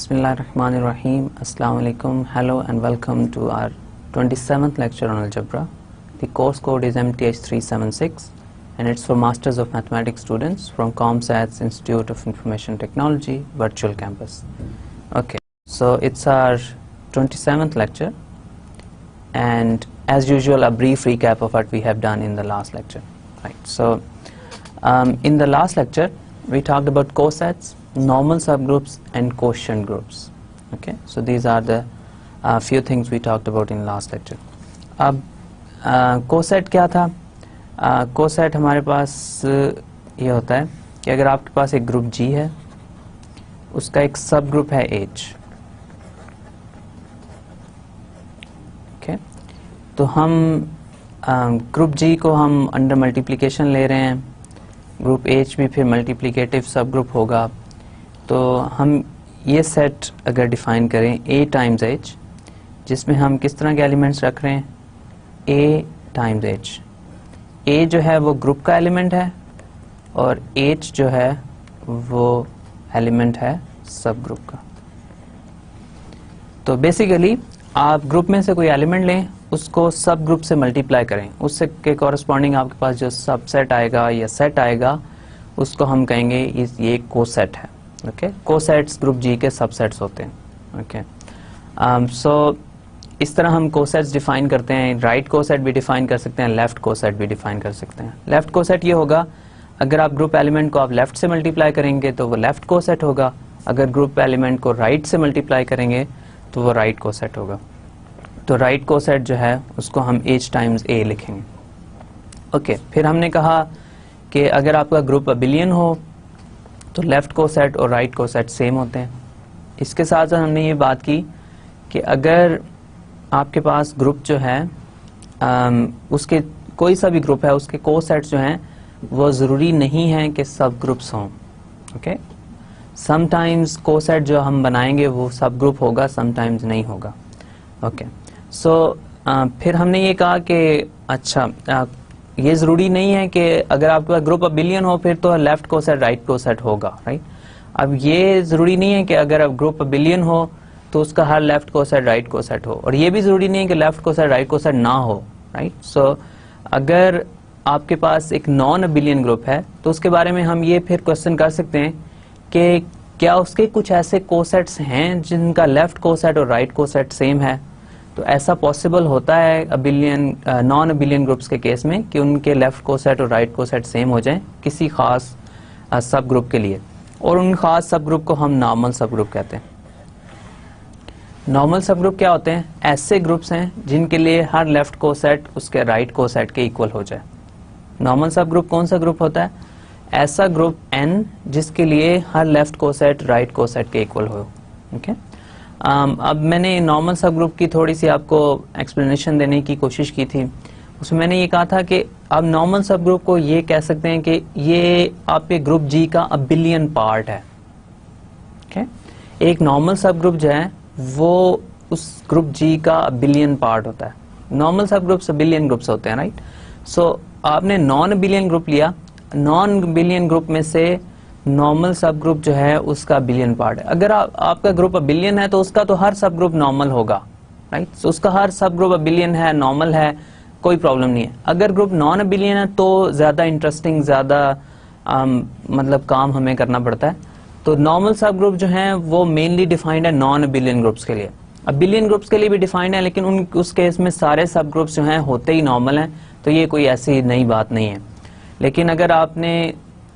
Bismillahirrahmanirrahim. Assalamu alaikum. Hello and welcome to our 27th lecture on algebra. The course code is MTH376 and it's for Masters of Mathematics students from ComSat's Institute of Information Technology Virtual Campus. Okay, so it's our 27th lecture and as usual a brief recap of what we have done in the last lecture. Right. So in the last lecture we talked about cosets, normal subgroups and quotient groups. Okay, so these are the few things we talked about in last lecture. अब coset क्या था? Coset हमारे पास ये होता है कि अगर आपके पास एक ग्रुप G है, उसका एक सब ग्रुप है H. ओके, तो हम ग्रुप G को हम अंडर मल्टीप्लिकेशन ले रहे हैं, ग्रुप H भी फिर मल्टीप्लिकेटिव सब ग्रुप होगा. तो हम ये सेट अगर डिफाइन करें A टाइम्स H, जिसमें हम किस तरह के एलिमेंट्स रख रहे हैं? A times H. A जो है वो ग्रुप का एलिमेंट है और H जो है वो एलिमेंट है सब ग्रुप का. तो बेसिकली आप ग्रुप में से कोई एलिमेंट लें, उसको सब ग्रुप से मल्टीप्लाई करें, उससे के कॉरस्पॉन्डिंग आपके पास जो सबसेट आएगा या सेट आएगा उसको हम कहेंगे ये कोसेट है. ओके, कोसेट्स ग्रुप G के सबसेट्स होते हैं. ओके, सो इस तरह हम कोसेट्स डिफाइन करते हैं. राइट कोसेट भी डिफाइन कर सकते हैं, लेफ्ट कोसेट भी डिफाइन कर सकते हैं. लेफ्ट कोसेट ये होगा अगर आप ग्रुप एलिमेंट को आप लेफ्ट से मल्टीप्लाई करेंगे तो वो लेफ्ट कोसेट होगा, अगर ग्रुप एलिमेंट को राइट से मल्टीप्लाई करेंगे तो वो राइट कोसेट होगा. तो राइट कोसेट जो है उसको हम H टाइम्स A लिखेंगे. ओके, फिर हमने कहा कि अगर आपका ग्रुप अबिलियन हो तो लेफ्ट कोसेट और राइट कोसेट सेम होते हैं. इसके साथ साथ हमने ये बात की कि अगर आपके पास ग्रुप जो है उसके कोई सा भी ग्रुप है, उसके कोसेट्स जो हैं वो ज़रूरी नहीं है कि सब ग्रुप्स हों. ओके, समटाइम्स कोसेट जो हम बनाएंगे वो सब ग्रुप होगा, समटाइम्स नहीं होगा. ओके, सो फिर हमने ये कहा कि अच्छा ये ज़रूरी नहीं है कि अगर आपके पास ग्रुप अबिलियन हो फिर तो लेफ्ट कोसेट राइट कोसेट होगा. राइट, अब ये ज़रूरी नहीं है कि अगर अब ग्रुप अबिलियन हो तो उसका her left coset right coset हो, और ये भी ज़रूरी नहीं है कि लेफ्ट कोसेट राइट कोसेट ना हो. राइट, सो अगर आपके पास एक नॉन अबिलियन ग्रुप है तो उसके बारे में हम ये फिर क्वेश्चन कर सकते हैं कि क्या उसके कुछ ऐसे कोसेट्स हैं जिनका लेफ्ट कोसेट और राइट कोसेट सेम है. तो ऐसा पॉसिबल होता है अबिलियन नॉन अबिलियन ग्रुप्स के केस में कि उनके लेफ्ट कोसेट और राइट कोसेट सेम हो जाएं किसी खास सब ग्रुप के लिए, और उन खास सब ग्रुप को हम नॉर्मल सब ग्रुप कहते हैं. नॉर्मल सब ग्रुप क्या होते हैं? ऐसे ग्रुप्स हैं जिनके लिए हर लेफ्ट कोसेट उसके राइट कोसेट के इक्वल हो जाए. नॉर्मल सब ग्रुप कौन सा ग्रुप होता है? ऐसा ग्रुप N जिसके लिए her left coset right coset के इक्वल हो. ओके, अब मैंने नॉर्मल सब ग्रुप की थोड़ी सी आपको एक्सप्लेनेशन देने की कोशिश की थी. उसमें मैंने ये कहा था कि अब नॉर्मल सब ग्रुप को ये कह सकते हैं कि ये आपके ग्रुप G का अबिलियन पार्ट है. ओके, एक नॉर्मल सब ग्रुप जो है वो उस ग्रुप G का अबिलियन पार्ट होता है. नॉर्मल सब ग्रुप्स अबिलियन ग्रुप्स होते हैं. राइट, सो आपने नॉन अबिलियन ग्रुप लिया, नॉन अबिलियन ग्रुप में से नॉर्मल सब ग्रुप जो है उसका अबिलियन पार्ट है. अगर आपका ग्रुप अबिलियन है तो उसका तो हर सब ग्रुप नॉर्मल होगा. राइट, सो उसका हर सब ग्रुप अबिलियन है, नॉर्मल है, कोई प्रॉब्लम नहीं है. अगर ग्रुप नॉन अबिलियन है तो ज्यादा इंटरेस्टिंग, ज्यादा मतलब काम हमें करना पड़ता है. तो नॉर्मल सब ग्रुप जो है वो मेनली डिफाइंड है नॉन अबिलियन ग्रुप्स के लिए. अबिलियन ग्रुप्स के लिए भी डिफाइंड है, लेकिन उस केस में सारे सब ग्रुप्स जो हैं होते ही नॉर्मल हैं, तो ये कोई ऐसी नई बात नहीं है. लेकिन अगर आपने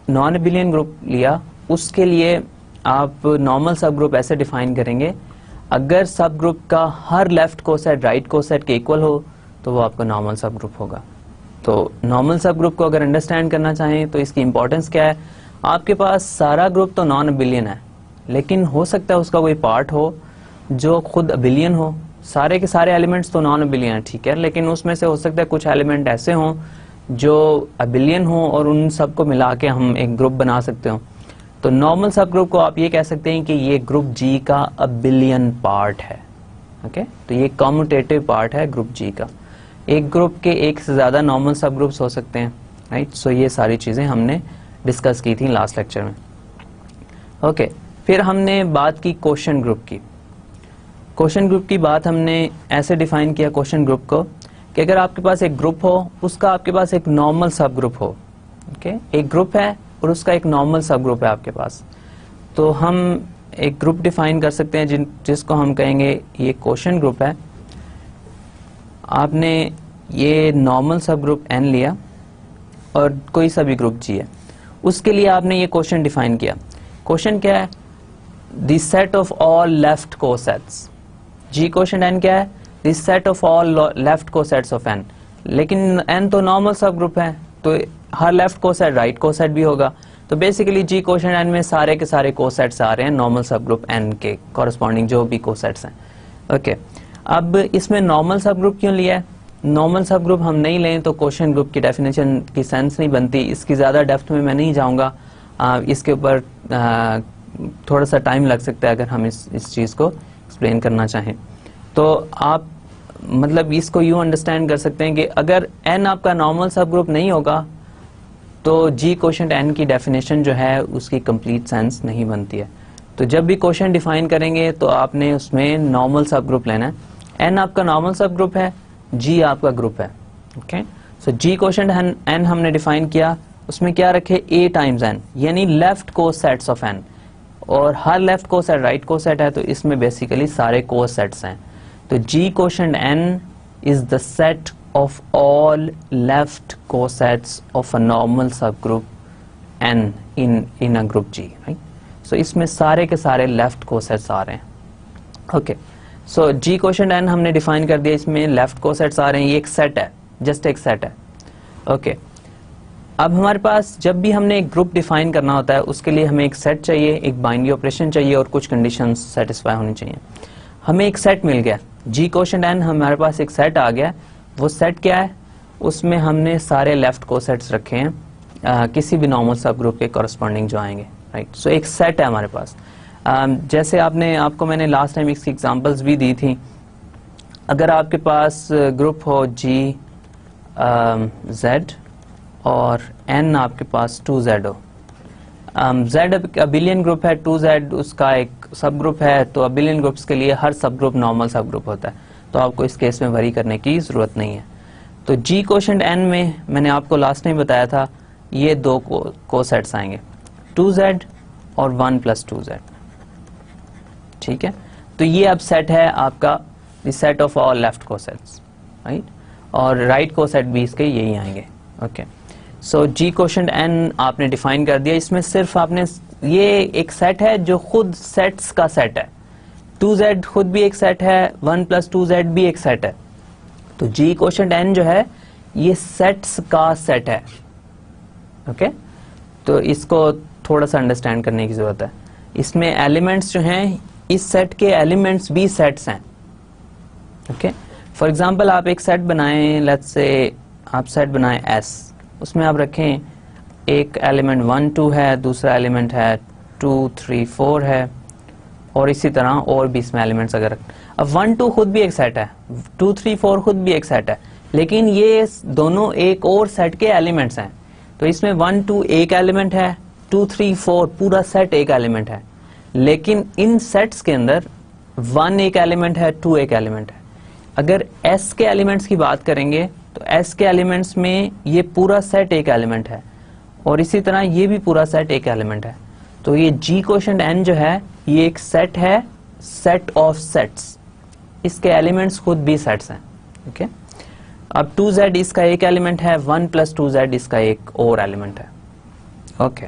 नॉन अबिलियन ग्रुप लिया, उसके लिए आप नॉर्मल सब ग्रुप ऐसे डिफाइन करेंगे, अगर सब ग्रुप का her left coset right coset के इक्वल हो तो वो आपका नॉर्मल सब ग्रुप होगा. तो नॉर्मल सब ग्रुप को अगर अंडरस्टैंड करना चाहें तो इसकी इंपॉर्टेंस क्या है? आपके पास सारा ग्रुप तो नॉन अबिलियन है, लेकिन हो सकता है उसका कोई पार्ट हो जो खुद अबिलियन हो. सारे के सारे एलिमेंट्स तो नॉन अबिलियन है, ठीक है, लेकिन उसमें से हो सकता है कुछ एलिमेंट ऐसे हों जो अबिलियन हो और उन सब को मिला के हम एक ग्रुप बना सकते हो. तो नॉर्मल सब ग्रुप को आप ये कह सकते हैं कि ये ग्रुप G का अबिलियन पार्ट है. ओके, तो ये कम्यूटेटिव पार्ट है ग्रुप G का. एक ग्रुप के एक से ज्यादा नॉर्मल सब ग्रुप्स हो सकते हैं. राइट, सो ये सारी चीजें हमने डिस्कस की थी लास्ट लेक्चर में. ओके, फिर हमने बात की क्वोशंट ग्रुप की। क्वोशंट ग्रुप की बात हमने ऐसे डिफाइन किया क्वोशंट ग्रुप को कि अगर आपके पास एक ग्रुप हो, उसका आपके पास एक नॉर्मल सब ग्रुप हो, ओके, एक ग्रुप है और उसका एक नॉर्मल सब ग्रुप है आपके पास, तो हम एक ग्रुप डिफाइन कर सकते हैं जिसको हम कहेंगे ये क्वोशंट ग्रुप है। आपने ये नॉर्मल सब ग्रुप n लिया और कोई सा भी ग्रुप g है, उसके लिए आपने ये क्वोशंट डिफाइन किया। क्वोशंट क्या है? The set of all left cosets. g quotient n क्या है? The set of all left cosets of n। लेकिन n तो नॉर्मल सब ग्रुप है, तो her left coset right coset भी होगा, तो बेसिकली g क्वोशंट n में सारे के सारे कोसेट्स आ रहे हैं नॉर्मल सब ग्रुप n के कॉरस्पॉन्डिंग जो भी कोसेट्स हैं। ओके, अब इसमें नॉर्मल सब ग्रुप क्यों लिया है? नॉर्मल सब ग्रुप हम नहीं लें तो क्वोशंट ग्रुप की डेफिनेशन की सेंस नहीं बनती। इसकी ज़्यादा डेप्थ में मैं नहीं जाऊंगा, इसके ऊपर थोड़ा सा टाइम लग सकता है अगर हम इस चीज़ को एक्सप्लेन करना चाहें। तो आप मतलब इसको यूँ अंडरस्टैंड कर सकते हैं कि अगर n आपका नॉर्मल सब ग्रुप नहीं होगा तो g क्वोशंट n की डेफिनेशन जो है उसकी कंप्लीट सेंस नहीं बनती है। तो जब भी क्वोशंट डिफाइन करेंगे तो आपने उसमें नॉर्मल सब ग्रुप लेना है। n आपका नॉर्मल सब ग्रुप है, g आपका ग्रुप है। Okay, so g quotient n हमने डिफाइन किया, उसमें क्या रखे? a टाइम्स n, यानी लेफ्ट कोसेट्स ऑफ n, और her left coset right coset है तो इसमें बेसिकली सारे कोसेट्स हैं। तो g quotient n is the set of all left cosets of a normal subgroup n in a group G, right? So इसमें सारे के सारे left cosets आ रहे हैं। Okay, so G quotient n हमने define कर दिया, इसमें left cosets आ रहे हैं, ये एक set है, just एक set है। Okay, अब हमारे पास जब भी हमने एक ग्रुप डिफाइन करना होता है उसके लिए हमें एक सेट चाहिए, एक बाइनरी ऑपरेशन चाहिए और कुछ कंडीशंस सेटिस्फाई होनी चाहिए। हमें एक सेट मिल गया, G क्वोशंट n हमारे पास एक सेट आ गया। वो सेट क्या है? उसमें हमने सारे लेफ्ट कोसेट्स रखे हैं किसी भी नॉर्मल सब ग्रुप के कॉरस्पॉन्डिंग जो आएंगे, राइट। सो एक सेट है हमारे पास। जैसे आपको मैंने लास्ट टाइम इसकी एग्जांपल्स भी दी थी। अगर आपके पास ग्रुप हो G Z और N आपके पास 2Z हो, Z अबिलियन ग्रुप है, 2Z उसका एक सब ग्रुप है, तो अबिलियन ग्रुप्स के लिए हर सब ग्रुप नॉर्मल सब ग्रुप होता है, तो आपको इस केस में वरी करने की जरूरत नहीं है। तो G क्वोशंट n में मैंने आपको लास्ट टाइम बताया था ये दो कोसेट्स आएंगे, 2Z और 1 + 2Z, ठीक है। तो ये अब सेट है आपका the set of all left cosets, right, और राइट कोसेट भी इसके यही आएंगे। Okay, so G quotient n आपने डिफाइन कर दिया। इसमें सिर्फ आपने ये एक सेट है जो खुद सेट्स का सेट है, 2Z खुद भी एक सेट है, 1 + 2Z भी एक सेट है। तो G क्वोशंट n जो है ये सेट्स का सेट है। ओके, तो इसको थोड़ा सा अंडरस्टैंड करने की जरूरत है। इसमें एलिमेंट्स जो हैं, इस सेट के एलिमेंट्स भी सेट्स हैं। ओके, फॉर एग्जांपल आप एक सेट बनाएं, लेट्स से आप सेट बनाएं S, उसमें आप रखें एक एलिमेंट 1 2 है, दूसरा एलिमेंट है 2 3 4 है, और इसी तरह और भी इसमें एलिमेंट्स अगर अब 1 2 खुद भी एक सेट है, 2 3 4 खुद भी एक सेट है, लेकिन ये दोनों एक और सेट के एलिमेंट्स हैं। तो इसमें 1 2 एक एलिमेंट है, 2 3 4 पूरा सेट एक एलिमेंट है, लेकिन इन सेट्स के अंदर 1 एक एलिमेंट है, 2 एक एलिमेंट है। अगर S के एलिमेंट्स की बात करेंगे तो S के एलिमेंट्स में ये पूरा सेट एक एलिमेंट है, और इसी तरह ये भी पूरा सेट एक एलिमेंट है। तो ये G क्वोशंट n जो है ये एक सेट है, सेट ऑफ सेट्स, इसके एलिमेंट्स खुद भी सेट्स हैं। ओके, अब 2Z इसका एक एलिमेंट है, 1 + 2Z इसका एक और एलिमेंट है। ओके,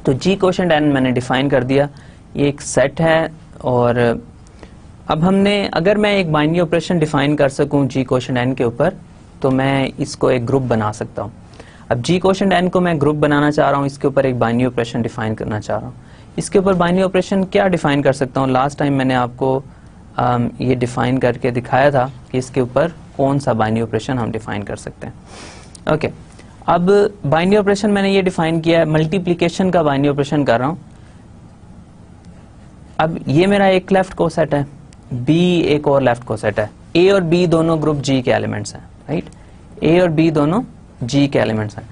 तो G क्वोशंट n मैंने डिफाइन कर दिया, ये एक सेट है। और अब हमने, अगर मैं एक बाइनरी ऑपरेशन डिफाइन कर सकूं G क्वोशंट n के ऊपर, तो मैं इसको एक ग्रुप बना सकता हूं। अब G क्वोशंट n को मैं ग्रुप बनाना चाह रहा हूं, इसके ऊपर एक बाइनरी ऑपरेशन डिफाइन करना चाह रहा हूं। इसके ऊपर बाइनरी ऑपरेशन क्या डिफाइन कर सकता हूं? लास्ट टाइम मैंने आपको ये डिफाइन करके दिखाया था कि इसके ऊपर कौन सा बाइनरी ऑपरेशन हम डिफाइन कर सकते हैं। ओके, अब बाइनरी ऑपरेशन मैंने ये डिफाइन किया है, मल्टीप्लिकेशन का बाइनरी ऑपरेशन कर रहा हूं। अब ये मेरा एक लेफ्ट कोसेट है, B एक और लेफ्ट कोसेट है, A और B दोनों ग्रुप G के एलिमेंट्स हैं, राइट, A और B दोनों G के एलिमेंट्स हैं।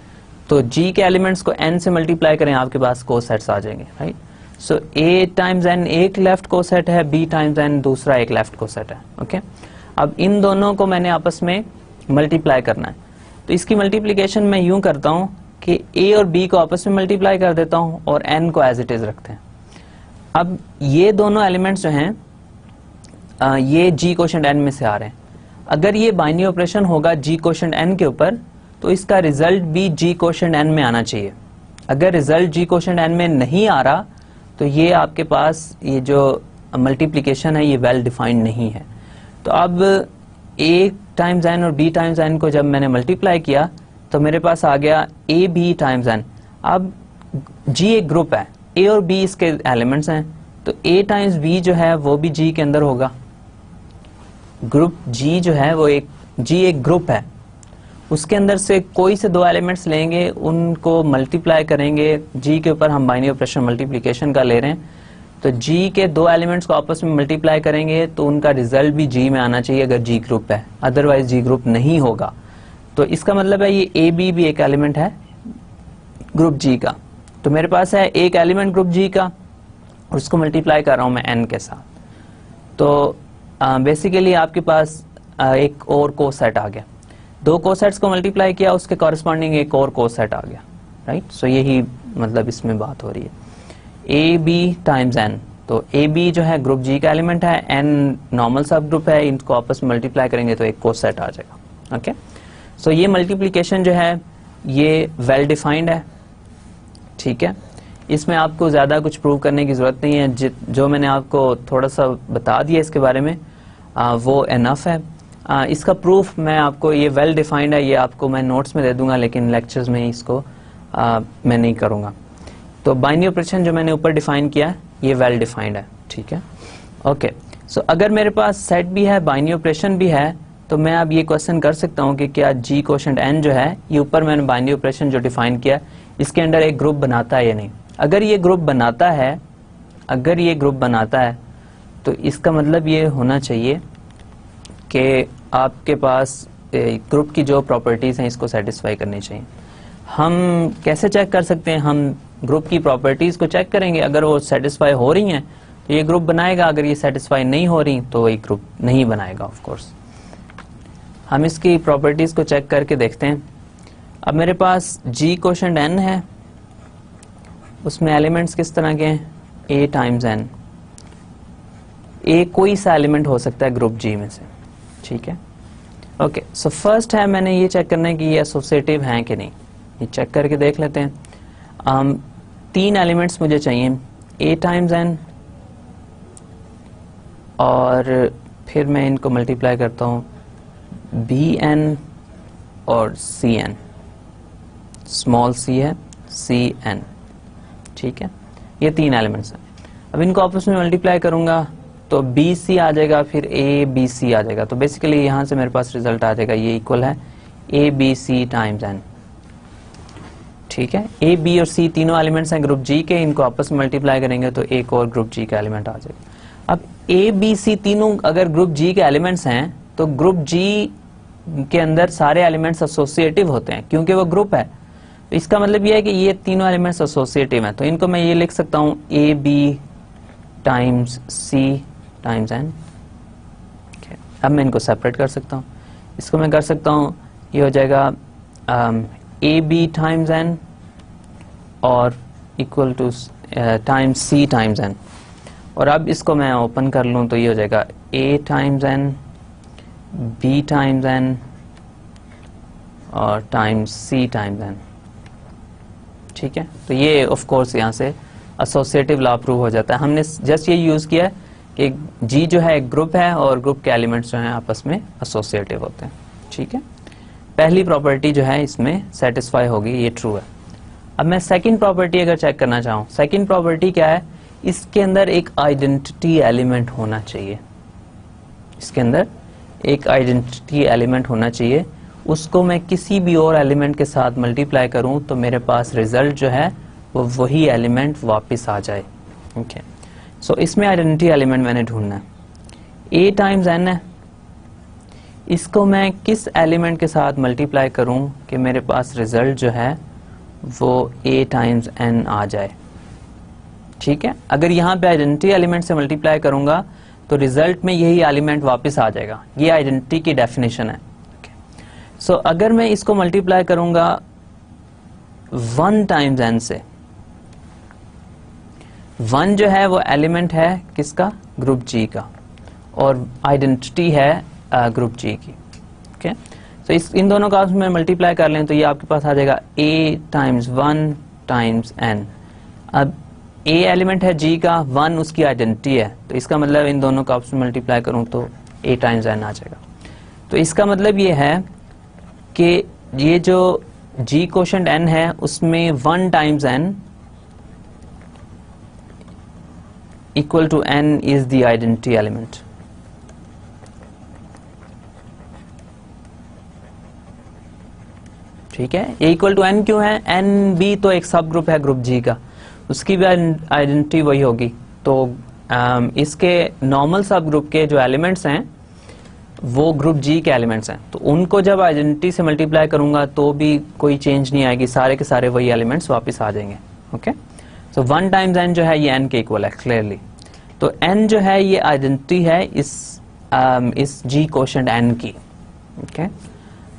तो G के एलिमेंट्स को n से मल्टीप्लाई करें, आपके पास कोसेट्स आ जाएंगे, राइट। सो ए टाइम्स एन एक लेफ्ट कोसेट है, बी टाइम्स एन दूसरा एक लेफ्ट कोसेट है। ओके, अब इन दोनों को मैंने आपस में मल्टीप्लाई करना है, तो इसकी मल्टीप्लीकेशन मैं यूं करता हूं कि ए और बी को आपस में मल्टीप्लाई कर देता हूं और एन को एज इट इज रखते हैं। अब ये दोनों एलिमेंट्स जो हैं ये जी कोशेंट एन में से आ रहे हैं। अगर ये बाइनरी ऑपरेशन होगा जी कोशेंट एन के ऊपर, तो इसका रिजल्ट भी जी कोशेंट एन में आना चाहिए। अगर रिजल्ट जी कोशेंट एन में नहीं आ रहा, तो ये आपके पास ये जो मल्टीप्लिकेशन है ये वेल डिफाइंड नहीं है। तो अब ए टाइम्स एन और बी टाइम्स एन को जब मैंने मल्टीप्लाई किया तो मेरे पास आ गया ए बी टाइम्स एन। अब जी एक ग्रुप है, ए और बी इसके एलिमेंट्स हैं, तो ए टाइम्स बी जो है वो भी जी के अंदर होगा। ग्रुप जी जो है वो जी एक ग्रुप है, उसके अंदर से कोई से दो एलिमेंट्स लेंगे, उनको मल्टीप्लाई करेंगे। जी के ऊपर हम बाइनरी ऑपरेशन मल्टीप्लिकेशन का ले रहे हैं, तो जी के दो एलिमेंट्स को आपस में मल्टीप्लाई करेंगे तो उनका रिजल्ट भी जी में आना चाहिए अगर जी ग्रुप है, अदरवाइज जी ग्रुप नहीं होगा। तो इसका मतलब है ये ए बी भी एक एलिमेंट है ग्रुप जी का। तो मेरे पास है एक एलिमेंट ग्रुप जी का, उसको मल्टीप्लाई कर रहा हूं मैं एन के साथ। तो बेसिकली आपके पास एक और कोसेट आ गया, दो कोसेट्स को मल्टीप्लाई किया, उसके कॉरेस्पॉन्डिंग एक और कोसेट आ गया, राइट। सो यही मतलब इसमें बात हो रही है, ए बी टाइम्स एन। तो ए बी जो है ग्रुप जी का एलिमेंट है, एन नॉर्मल सब ग्रुप है, इनको आपस में मल्टीप्लाई करेंगे तो एक कोसेट आ जाएगा। ओके, सो ये मल्टीप्लिकेशन जो है ये वेल डिफाइंड है, ठीक है। इसमें आपको ज्यादा कुछ प्रूव करने की जरूरत नहीं है, जो मैंने आपको थोड़ा सा बता दिया इसके बारे में वो एनफ है। इसका प्रूफ मैं आपको, ये वेल डिफाइंड है, ये आपको मैं नोट्स में दे दूंगा, लेकिन लेक्चर्स में इसको मैं नहीं करूंगा। तो बाइनरी ऑपरेशन जो मैंने ऊपर डिफाइन किया है ये वेल डिफाइंड है, ठीक है। ओके, सो अगर मेरे पास सेट भी है, बाइनरी ऑपरेशन भी है, तो मैं अब ये क्वेश्चन कर सकता हूँ कि क्या जी कोशेंट एन जो है, ये ऊपर मैंने बाइनरी ऑपरेशन जो डिफाइन किया इसके अंदर एक ग्रुप बनाता है या नहीं। अगर ये ग्रुप बनाता है, अगर ये ग्रुप बनाता है तो इसका मतलब ये होना चाहिए कि आपके पास ग्रुप की जो प्रॉपर्टीज हैं इसको सेटिस्फाई करनी चाहिए। हम कैसे चेक कर सकते हैं? हम ग्रुप की प्रॉपर्टीज को चेक करेंगे, अगर वो सेटिस्फाई हो रही हैं तो ये ग्रुप बनाएगा, अगर ये सेटिस्फाई नहीं हो रही तो ये ग्रुप नहीं बनाएगा। ऑफ कोर्स हम इसकी प्रॉपर्टीज को चेक करके देखते हैं। अब मेरे पास जी कोशेंट एन है, उसमें एलिमेंट्स किस तरह के हैं? ए टाइम्स एन। ए कोई सा एलिमेंट हो सकता है ग्रुप जी में से, ठीक है। ओके, सो फर्स्ट है मैंने ये चेक करना है कि ये एसोसिएटिव हैं कि नहीं, ये चेक करके देख लेते हैं। तीन एलिमेंट्स मुझे चाहिए, ए टाइम्स एन, और फिर मैं इनको मल्टीप्लाई करता हूँ बी एन और सी एन, स्मॉल सी है, सी एन, ठीक है। ये तीन एलिमेंट्स हैं। अब इनको आपस में मल्टीप्लाई करूंगा तो बी सी आ जाएगा, फिर ए बी सी आ जाएगा। तो बेसिकली यहां से मेरे पास रिजल्ट आ जाएगा, ये इक्वल है A B C times n, ठीक है। ए बी और सी तीनों एलिमेंट्स हैं ग्रुप जी के, इनको आपस में मल्टीप्लाई करेंगे तो एक और ग्रुप जी का एलिमेंट आ जाएगा। अब ए बी सी तीनों अगर ग्रुप जी के एलिमेंट्स हैं तो ग्रुप जी के अंदर सारे एलिमेंट्स एसोसिएटिव होते हैं क्योंकि वो ग्रुप है। तो इसका मतलब ये है कि ये तीनों एलिमेंट्स एसोसिएटिव हैं, तो इनको मैं ये लिख सकता हूं A B times C times n. अब मैं इनको सेपरेट कर सकता हूं, इसको मैं कर सकता हूं, ये हो जाएगा ए बी टाइम्स एन और equal to times C times n. और अब इसको मैं ओपन कर लूं तो ये हो जाएगा A times n, B times n और टाइम्स सी टाइम्स एन, ठीक है। तो ये ऑफ कोर्स यहाँ से एसोसिएटिव लॉ प्रूव हो जाता है। हमने जस्ट ये यूज किया है कि जी जो है एक ग्रुप है और ग्रुप के एलिमेंट्स जो हैं आपस में एसोसिएटिव होते हैं, ठीक है। पहली प्रॉपर्टी जो है इसमें सेटिस्फाई होगी, ये ट्रू है। अब मैं सेकंड प्रॉपर्टी अगर चेक करना चाहूँ, सेकंड प्रॉपर्टी क्या है? इसके अंदर एक आइडेंटिटी एलिमेंट होना चाहिए, इसके अंदर एक आइडेंटिटी एलिमेंट होना चाहिए। उसको मैं किसी भी और एलिमेंट के साथ मल्टीप्लाई करूं तो मेरे पास रिजल्ट जो है वो वही एलिमेंट वापस आ जाए, ओके। सो इसमें आइडेंटिटी एलिमेंट मैंने ढूंढना है। ए टाइम्स एन है, इसको मैं किस एलिमेंट के साथ मल्टीप्लाई करूं कि मेरे पास रिजल्ट जो है वो ए टाइम्स एन आ जाए, ठीक है, अगर यहाँ पे आइडेंटिटी एलिमेंट से मल्टीप्लाई करूंगा तो रिजल्ट में यही एलिमेंट वापस आ जाएगा। ये आइडेंटिटी की डेफिनेशन है। सो अगर मैं इसको मल्टीप्लाई करूंगा 1 टाइम्स n से, 1 जो है वो एलिमेंट है किसका, ग्रुप G का, और आइडेंटिटी है ग्रुप G की। ओके, तो इन दोनों का में मल्टीप्लाई कर लें तो ये आपके पास आ जाएगा a टाइम्स 1 टाइम्स n। अब a एलिमेंट है G का, 1 उसकी आइडेंटिटी है, तो इसका मतलब इन दोनों का आपस में मल्टीप्लाई करूं तो a टाइम्स n आ जाएगा। तो इसका मतलब ये है कि ये जो G कोशेंट n है उसमें 1 times n equal to n is the identity element. ठीक है, ये इक्वल टू n क्यों है, n भी तो एक सब ग्रुप है ग्रुप G का, उसकी भी आइडेंटिटी वही होगी। तो इसके नॉर्मल सब ग्रुप के जो एलिमेंट्स हैं वो ग्रुप G के एलिमेंट्स हैं, तो उनको जब आइडेंटिटी से मल्टीप्लाई करूंगा तो भी कोई चेंज नहीं आएगी, सारे के सारे वही एलिमेंट्स वापस आ जाएंगे। ओके, सो 1 टाइम्स n जो है ये n के इक्वल है क्लियरली। तो n जो है ये आइडेंटिटी है इस G कोशेंट n की। Okay,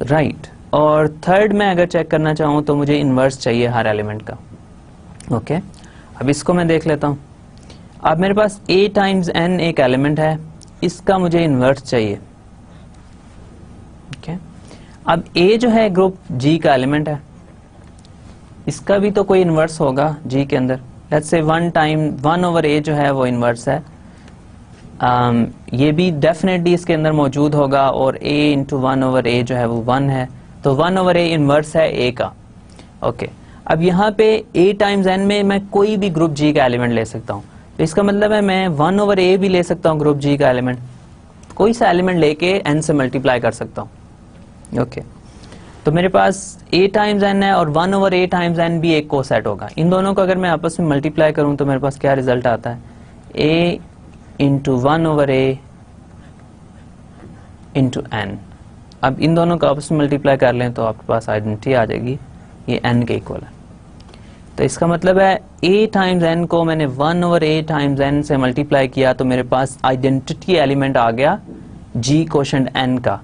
right. और थर्ड में अगर चेक करना चाहूँ तो मुझे इन्वर्स चाहिए हर एलिमेंट का। ओके, अब इसको मैं देख लेता हूँ। अब मेरे पास a टाइम्स n एक एलिमेंट है, इसका मुझे इन्वर्स चाहिए। ओके, अब a जो है ग्रुप G का एलिमेंट है, इसका भी तो कोई इन्वर्स होगा G के अंदर। लेट्स से 1 ओवर a जो है वो इन्वर्स है, ये भी डेफिनेटली इसके अंदर मौजूद होगा, और a इंटू 1 ओवर a जो है वो 1 है, तो 1 ओवर a इन्वर्स है a का। ओके, अब यहाँ पे a टाइम्स n में मैं कोई भी ग्रुप G का एलिमेंट ले सकता हूँ, तो इसका मतलब है मैं 1 ओवर a भी ले सकता हूँ ग्रुप G का एलिमेंट, कोई सा एलिमेंट लेके n से मल्टीप्लाई कर सकता हूँ। ओके, तो मेरे पास a टाइम्स n है और 1 ओवर a टाइम्स n भी एक कोसेट होगा। इन दोनों को अगर मैं आपस में मल्टीप्लाई करूँ तो मेरे पास क्या रिजल्ट आता है, a into 1 over a into n। अब इन दोनों को आपस में मल्टीप्लाई कर लें तो आपके पास आइडेंटिटी आ जाएगी, ये n के इक्वल है। तो इसका मतलब है a टाइम्स n को मैंने 1 ओवर a टाइम्स n से मल्टीप्लाई किया तो मेरे पास आइडेंटिटी एलिमेंट आ गया G कोशेंट n का।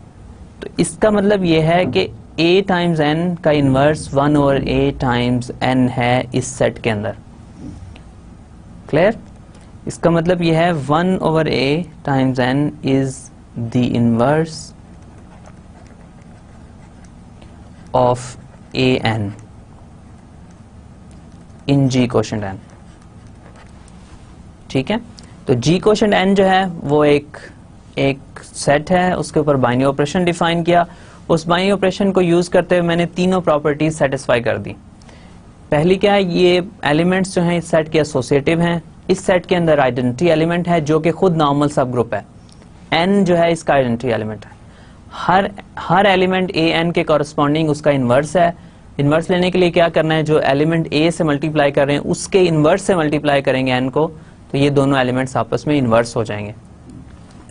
तो इसका मतलब ये है कि a टाइम्स n का inverse 1 over a times n है इस सेट के अंदर। क्लियर? इसका मतलब ये है 1 over a times n is the inverse of an in G quotient n। ठीक है, तो G कोशेंट n जो है वो एक सेट है, उसके ऊपर बाइनरी ऑपरेशन डिफाइन किया। उस बाइनरी ऑपरेशन को यूज करते हुए मैंने तीनों प्रॉपर्टीज सेटिस्फाई कर दी। पहली क्या है, ये एलिमेंट्स जो हैं इस सेट के एसोसिएटिव हैं, इस सेट के अंदर आइडेंटिटी एलिमेंट है जो कि खुद नॉर्मल सब ग्रुप है, n जो है इसका आइडेंटिटी एलिमेंट है। हर एलिमेंट an के कॉरस्पॉन्डिंग उसका इन्वर्स है। इन्वर्स लेने के लिए क्या करना है, जो एलिमेंट a से मल्टीप्लाई कर रहे हैं उसके इन्वर्स से मल्टीप्लाई करेंगे n को, तो ये दोनों एलिमेंट्स आपस में इन्वर्स हो जाएंगे।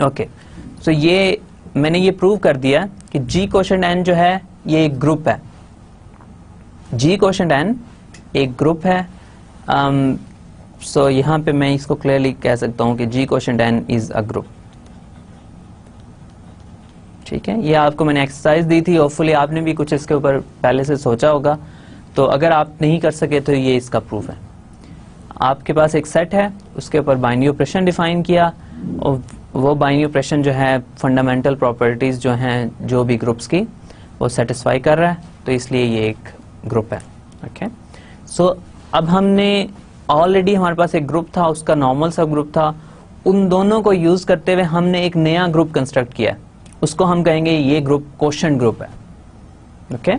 ओके, सो ये मैंने ये प्रूव कर दिया कि G कोशेंट n जो है ये एक ग्रुप है। G कोशेंट n एक ग्रुप है। सो यहाँ पे मैं इसको क्लियरली कह सकता हूँ कि G quotient n is a group. ठीक है, ये आपको मैंने एक्सरसाइज दी थी, होपफुली आपने भी कुछ इसके ऊपर पहले से सोचा होगा, तो अगर आप नहीं कर सके तो ये इसका प्रूफ है। आपके पास एक सेट है, उसके ऊपर बाइनरी ऑपरेशन डिफाइन किया, और वो बाइनरी ऑपरेशन जो है फंडामेंटल प्रॉपर्टीज जो हैं जो भी ग्रुप्स की वो सेटिस्फाई कर रहा है, तो इसलिए ये एक ग्रुप है। ओके, सो अब हमने ऑलरेडी हमारे पास एक ग्रुप था, उसका नॉर्मल सब ग्रुप था, उन दोनों को यूज करते हुए हमने एक नया ग्रुप कंस्ट्रक्ट किया है, उसको हम कहेंगे ये ग्रुप कोशेंट ग्रुप है। ओके,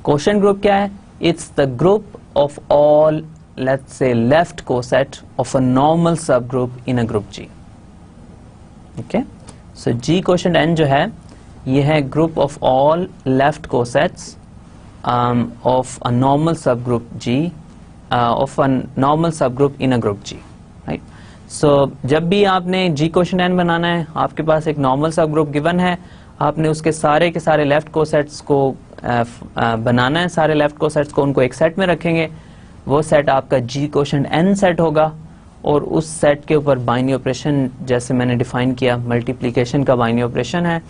कोशेंट ग्रुप क्या है, it's the group of all let's say left coset of a normal subgroup in a group G। Okay, so G quotient n जो है ये है group of all left cosets of a normal subgroup G, of a normal subgroup in a group G। Right, so जब भी आपने G quotient n बनाना है, आपके पास एक नॉर्मल सब ग्रुप गिवन है, आपने उसके सारे के सारे लेफ्ट कोसेट्स को बनाना है, सारे लेफ्ट कोसेट्स को उनको एक सेट में रखेंगे, वो सेट आपका G कोशेंट n सेट होगा, और उस सेट के ऊपर बाइनरी ऑपरेशन जैसे मैंने डिफाइन किया, मल्टीप्लिकेशन का बाइनरी ऑपरेशन है,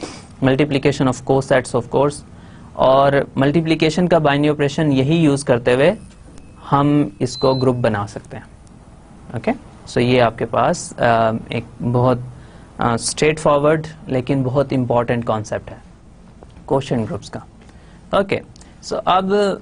मल्टीप्लिकेशन ऑफ को सेट्स ऑफ कोर्स, और मल्टीप्लिकेशन का बाइनरी ऑपरेशन यही यूज करते हुए हम इसको ग्रुप बना सकते हैं। ओके, सो ये आपके पास एक बहुत स्ट्रेट फॉरवर्ड लेकिन बहुत इंपॉर्टेंट कॉन्सेप्ट है क्वोशिएंट ग्रुप्स का। ओके, सो अब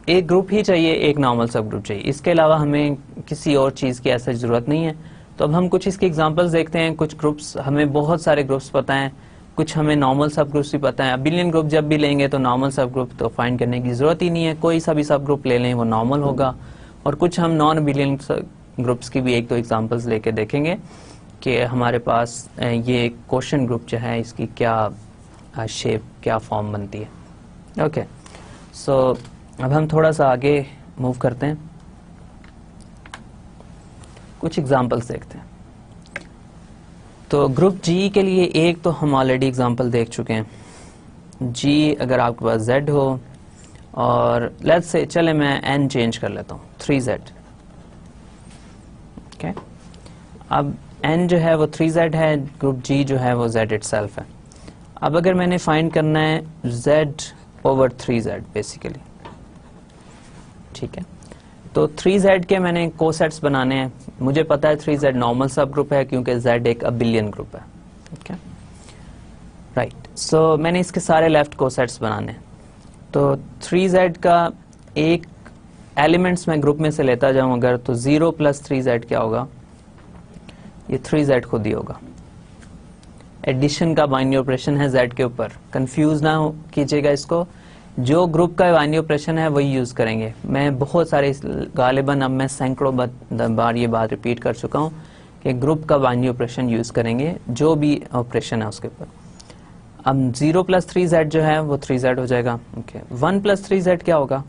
एक ग्रुप ही चाहिए, एक नॉर्मल सब ग्रुप चाहिए, इसके अलावा हमें किसी और चीज़ की ऐसा ज़रूरत नहीं है। तो अब हम कुछ इसके एग्जांपल्स देखते हैं। कुछ ग्रुप्स हमें बहुत सारे ग्रुप्स पता हैं, कुछ हमें नॉर्मल सब ग्रुप्स भी पता है। अबिलियन ग्रुप जब भी लेंगे तो नॉर्मल सब ग्रुप तो फाइंड करने की ज़रूरत ही नहीं है, कोई सा भी सब ग्रुप ले लें वो नॉर्मल होगा। और कुछ हम नॉन अबिलियन ग्रुप्स की भी एक दो एग्जाम्पल्स लेके देखेंगे कि हमारे पास ये क्वोशिएंट ग्रुप जो है इसकी क्या शेप, क्या फॉर्म बनती है। ओके, सो अब हम थोड़ा सा आगे मूव करते हैं, कुछ एग्जांपल्स देखते हैं। तो ग्रुप जी के लिए एक तो हम ऑलरेडी एग्जांपल देख चुके हैं। जी अगर आपके पास z हो और लेट्स से चले मैं n चेंज कर लेता हूँ 3z। ओके, अब n जो है वो 3z है, ग्रुप g जो है वो z इटसेल्फ है। अब अगर मैंने फाइंड करना है z ओवर 3z बेसिकली, ठीक है, तो 3z के मैंने कोसेट्स बनाने हैं। मुझे पता है 3z नॉर्मल सब ग्रुप है क्योंकि z एक अबिलियन ग्रुप है। ओके, राइट, सो मैंने इसके सारे लेफ्ट कोसेट्स बनाने हैं। तो 3z का एक एलिमेंट्स मैं ग्रुप में से लेता जाऊं अगर, तो 0 प्लस 3z क्या होगा, ये 3z खुद ही होगा। एडिशन का बाइनरी ऑपरेशन है z के ऊपर, कंफ्यूज ना कीजिएगा इसको, जो ग्रुप का बाइनरी ऑपरेशन है वही यूज करेंगे। मैं बहुत सारे गालिबन अब मैं सैकड़ों बार ये बात रिपीट कर चुका हूँ कि ग्रुप का बाइनरी ऑपरेशन यूज करेंगे जो भी ऑपरेशन है उसके ऊपर। अब 0 प्लस 3z जो है वो 3z हो जाएगा। ओके, 1 प्लस 3z क्या होगा,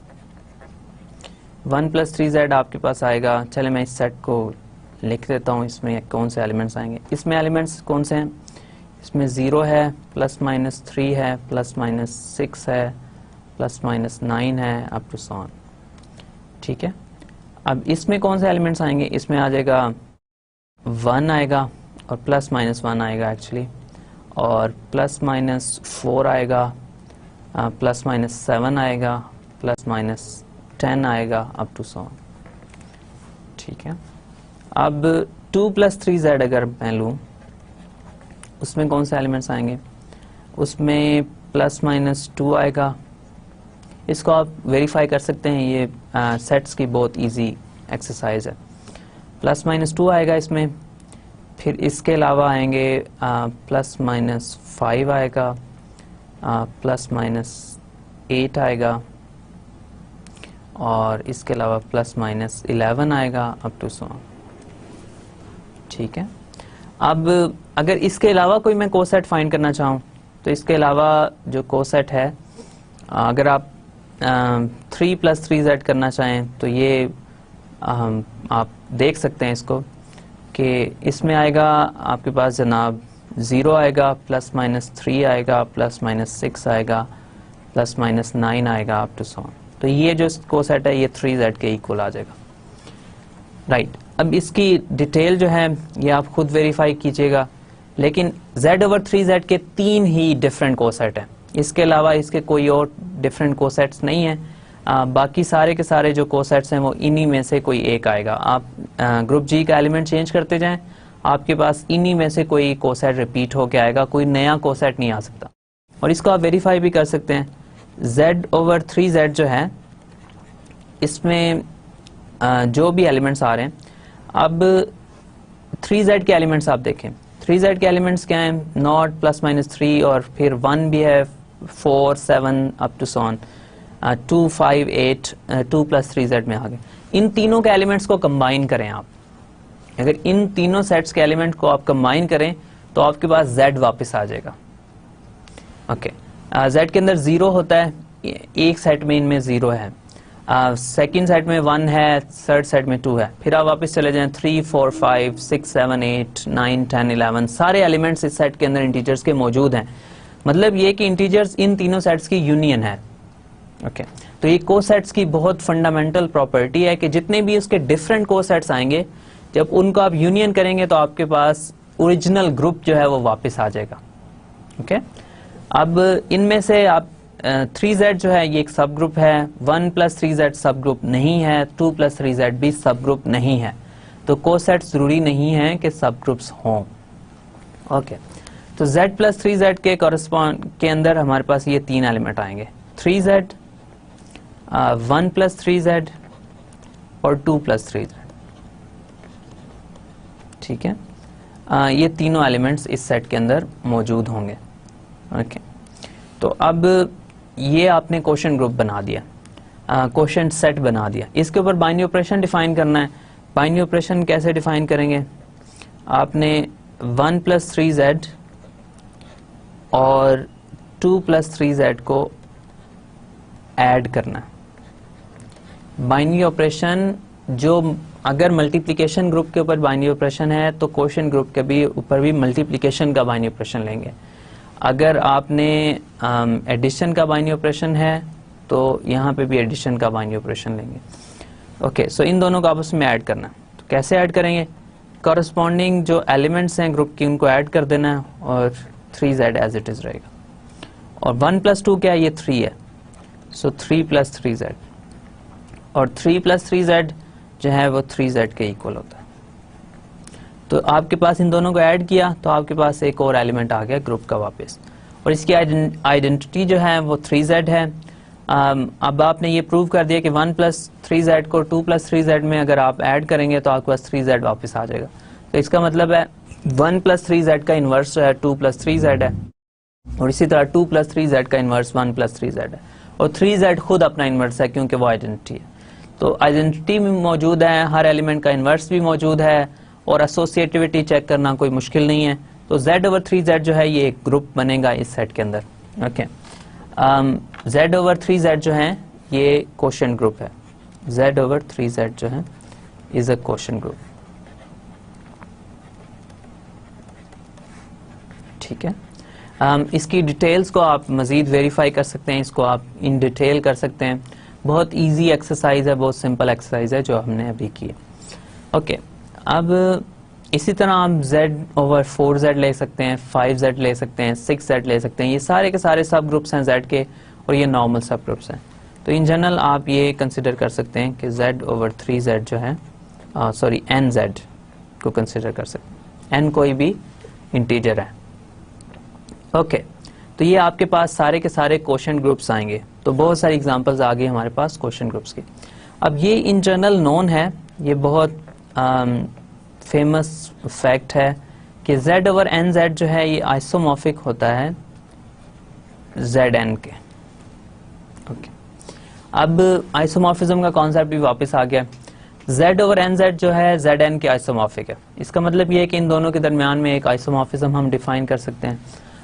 1 प्लस 3z आपके पास आएगा, चले मैं इस सेट को लिख देता हूँ, इसमें कौन से एलिमेंट्स आएंगे। इसमें एलिमेंट्स कौन से हैं, इसमें 0 है, प्लस माइनस 3 है, प्लस माइनस 6 है, प्लस माइनस 9 है, अप टू सो ऑन। ठीक है, अब इसमें कौन से एलिमेंट्स आएंगे, इसमें आ जाएगा 1 आएगा और प्लस माइनस 1 आएगा एक्चुअली, और प्लस माइनस 4 आएगा, प्लस माइनस 7 आएगा, प्लस माइनस 10 आएगा, अप टू सो ऑन। ठीक है, अब 2 प्लस 3z अगर मैं लूँ, उसमें कौन से एलिमेंट्स आएंगे, उसमें प्लस माइनस 2 आएगा। इसको आप वेरीफाई कर सकते हैं, ये सेट्स की बहुत इजी एक्सरसाइज है। प्लस माइनस 2 आएगा इसमें, फिर इसके अलावा आएंगे प्लस माइनस 5 आएगा, प्लस माइनस 8 आएगा, और इसके अलावा प्लस माइनस 11 आएगा, अप टू सो ऑन। ठीक है, अब अगर इसके अलावा कोई मैं कोसेट फाइंड करना चाहूँ, तो इसके अलावा जो कोसेट है, अगर आप 3 प्लस 3z करना चाहें तो ये आप देख सकते हैं इसको कि इसमें आएगा आपके पास जनाब 0 आएगा, प्लस माइनस 3 आएगा, प्लस माइनस 6 आएगा, प्लस माइनस 9 आएगा, अप टू सो ऑन। तो ये जो कोसेट है ये 3z के इक्वल आ जाएगा। राइट, अब इसकी डिटेल जो है ये आप खुद वेरीफाई कीजिएगा, लेकिन z ओवर 3z के 3 ही डिफरेंट कोसेट हैं, इसके अलावा इसके कोई और डिफरेंट कोसेट्स नहीं है। बाकी सारे के सारे जो कोसेट्स हैं वो इन्हीं में से कोई एक आएगा। आप ग्रुप जी का एलिमेंट चेंज करते जाएं, आपके पास इन्हीं में से कोई कोसेट रिपीट होके आएगा, कोई नया कोसेट नहीं आ सकता। और इसको आप वेरीफाई भी कर सकते हैं, z ओवर 3z जो है इसमें जो भी एलिमेंट्स आ रहे हैं, अब 3z के एलिमेंट्स आप देखें, 3z के एलिमेंट्स क्या हैं, नॉट, प्लस माइनस 3 और फिर 1 भी है, 4 7 up to so on, 2 5 8, 2 plus 3z में आ गए। इन तीनों के एलिमेंट्स को कंबाइन करें आप, अगर इन तीनों सेट्स के एलिमेंट को आप कंबाइन करें तो आपके पास z वापस आ जाएगा। ओके, z के अंदर 0 होता है, एक सेट में इनमें 0 है, सेकेंड सेट में 1 है, थर्ड सेट में 2 है, फिर आप वापस चले जाएं 3 4 5 6 7 8 9 10 11, सारे एलिमेंट्स इस सेट के अंदर इंटीजर्स के मौजूद हैं। मतलब ये कि इंटीजर्स इन तीनों सेट्स की यूनियन है। ओके, तो ये कोसेट्स की बहुत फंडामेंटल प्रॉपर्टी है कि जितने भी उसके डिफरेंट कोसेट्स आएंगे जब उनको आप यूनियन करेंगे तो आपके पास ओरिजिनल ग्रुप जो है वो वापस आ जाएगा। ओके, अब इनमें से आप 3z जो है ये एक सब ग्रुप है, 1 + 3z सब ग्रुप नहीं है, 2 + 3z भी सब ग्रुप नहीं है, तो कोसेट जरूरी नहीं है कि सब ग्रुप्स हों। ओके, तो z + 3z के कॉरेस्पॉन्ड के अंदर हमारे पास ये 3 एलिमेंट आएंगे, 3z, 1 + 3z और 2 + 3z। ठीक है, ये तीनों एलिमेंट्स इस सेट के अंदर मौजूद होंगे। ओके, तो अब ये आपने क्वोशिएंट ग्रुप बना दिया, क्वोशिएंट सेट बना दिया। इसके ऊपर बाइनरी ऑपरेशन डिफाइन करना है। बाइनरी ऑपरेशन कैसे डिफाइन करेंगे? आपने 1 + 3z और 2 + 3z को ऐड करना है। बाइनरी ऑपरेशन जो अगर मल्टीप्लिकेशन ग्रुप के ऊपर बाइनरी ऑपरेशन है तो क्वोशिएंट ग्रुप के भी ऊपर भी मल्टीप्लिकेशन का बाइनरी ऑपरेशन लेंगे। अगर आपने एडिशन का बाइनरी ऑपरेशन है तो यहाँ पे भी एडिशन का बाइनरी ऑपरेशन लेंगे। ओके, सो इन दोनों को आपस में ऐड करना है। तो कैसे ऐड करेंगे? कॉरेस्पॉन्डिंग जो एलिमेंट्स हैं ग्रुप की उनको ऐड कर देना है और 3z एज इट इज रहेगा। और 1 + 2 क्या है? ये 3 है, सो 3 + 3z, और 3 + 3z जो है वो 3z के इक्वल होता है। तो आपके पास इन दोनों को ऐड किया तो आपके पास एक और एलिमेंट आ गया ग्रुप का वापस, और इसकी आइडेंटिटी जो है वो 3z है। अब आपने ये प्रूव कर दिया कि 1 + 3z को 2 + 3z में अगर आप ऐड करेंगे तो आपके पास 3z वापस आ जाएगा। तो इसका मतलब है 1 + 3z का इन्वर्स जो है 2 + 3z है, और इसी तरह 2 + 3z का इन्वर्स 1 + 3z है, और 3z खुद अपना इन्वर्स है क्योंकि वो आइडेंटिटी है। तो आइडेंटिटी में मौजूद है, हर एलिमेंट का इन्वर्स भी मौजूद है, और एसोसिएटिविटी चेक करना कोई मुश्किल नहीं है। तो z/3z जो है ये एक ग्रुप बनेगा इस सेट के अंदर। ओके, z/3z जो है ये क्वोशिएंट ग्रुप है। z/3z जो है इज अ क्वोशिएंट ग्रुप। ठीक है, इसकी डिटेल्स को आप मजीद वेरीफाई कर सकते हैं, इसको आप इन डिटेल कर सकते हैं। बहुत इजी एक्सरसाइज है, बहुत सिंपल एक्सरसाइज है जो हमने अभी की है। ओके, अब इसी तरह आप z/4z ले सकते हैं, 5z ले सकते हैं, 6z ले सकते हैं। ये सारे के सारे सब ग्रुप्स हैं z के, और ये नॉर्मल सब ग्रुप्स हैं। तो इन जनरल आप ये कंसिडर कर सकते हैं कि z/3z जो है nz को कंसिडर कर सकते हैं। n कोई भी इंटीजर है। ओके, तो ये आपके पास सारे के सारे क्वोशिएंट ग्रुप्स आएंगे। तो बहुत सारी एग्जांपल्स आ गई हमारे पास क्वोशिएंट ग्रुप्स की। अब ये इन जनरल नोन है, ये बहुत फेमस फैक्ट है कि z/nz जो है ये आइसोमॉर्फिक होता है zn के। ओके, अब आइसोमॉर्फिज्म का कॉन्सेप्ट भी वापस आ गया। z/nz जो है zn के आइसोमॉर्फिक है। इसका मतलब ये है कि इन दोनों के दरमियान में एक आइसोमॉर्फिज्म हम डिफाइन कर सकते हैं।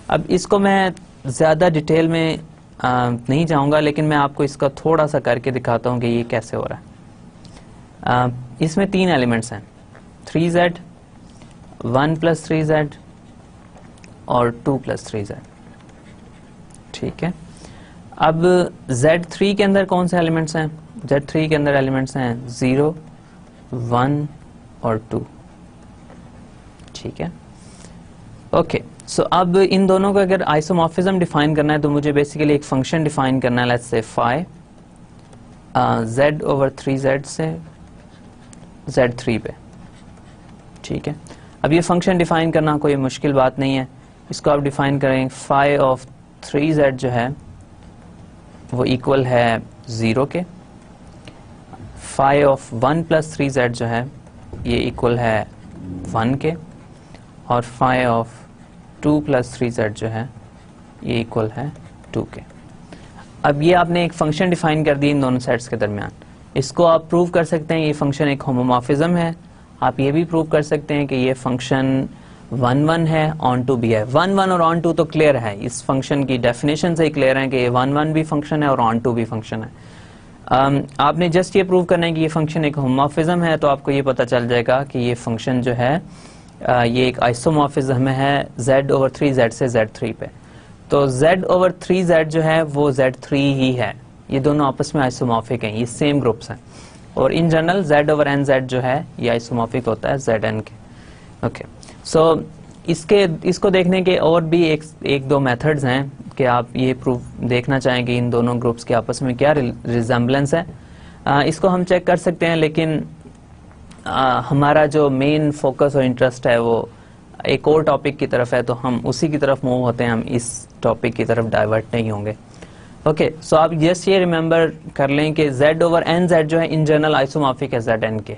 अब इसको मैं ज़्यादा डिटेल में नहीं जाऊंगा, लेकिन मैं आपको इसका थोड़ा सा करके दिखाता हूँ कि ये कैसे हो रहा है। इसमें 3 एलिमेंट्स हैं, 3z, 1 + 3z और 2 + 3z। ठीक है, अब z3 के अंदर कौन से एलिमेंट्स हैं? z3 के अंदर एलिमेंट्स हैं 0, 1 और 2। ठीक है, ओके, सो अब इन दोनों का अगर आइसोमॉर्फिज्म डिफाइन करना है तो मुझे बेसिकली एक फंक्शन डिफाइन करना है, लेट्स से phi z/3z से z3 पे। ठीक है, अब ये फंक्शन डिफाइन करना कोई मुश्किल बात नहीं है। इसको आप डिफाइन करें, phi of 3z जो है वो इक्वल है 0 के, phi of 1 + 3z जो है ये इक्वल है 1 के, और phi of 2 + 3z जो है ये इक्वल है 2 के। अब ये आपने एक फंक्शन डिफाइन कर दी इन दोनों सेट्स के दरमियान। इसको आप प्रूव कर सकते हैं ये फंक्शन एक होमोमॉर्फिज्म है। आप ये भी प्रूव कर सकते हैं कि ये फंक्शन 1 1 है, ऑन टू भी है। 1 1 और ऑन टू तो क्लियर है, इस फंक्शन की डेफिनेशन से ही क्लियर है कि ये 1 1 भी फंक्शन है और ऑन टू भी फंक्शन है। आपने जस्ट ये प्रूव करना है कि ये फंक्शन एक होमोमॉर्फिज्म है, तो आपको ये पता चल जाएगा कि ये फंक्शन जो है ये एक आइसोमॉर्फिज्म है z/3z से z3 पे। तो z/3z जो है वो z3 ही है। ये दोनों आपस में आइसोमॉर्फिक हैं, ये सेम ग्रुप्स हैं। और in general Z over NZ जो है ये आइसोमॉर्फिक होता है ZN के। ओके, सो इसको देखने के और भी एक दो मेथड्स हैं कि आप ये प्रूफ देखना चाहें कि इन दोनों ग्रुप्स के आपस में क्या रिजेम्बलेंस है। इसको हम चेक कर सकते हैं, लेकिन हमारा जो मेन फोकस और इंटरेस्ट है वो एक और टॉपिक की तरफ है, तो हम उसी की तरफ मूव होते हैं, हम इस टॉपिक की तरफ डाइवर्ट नहीं होंगे। ओके, सो आप जस्ट ये रिमेंबर कर लें कि Z ओवर NZ जो है इन जनरल आइसोमॉर्फिक है ZN के।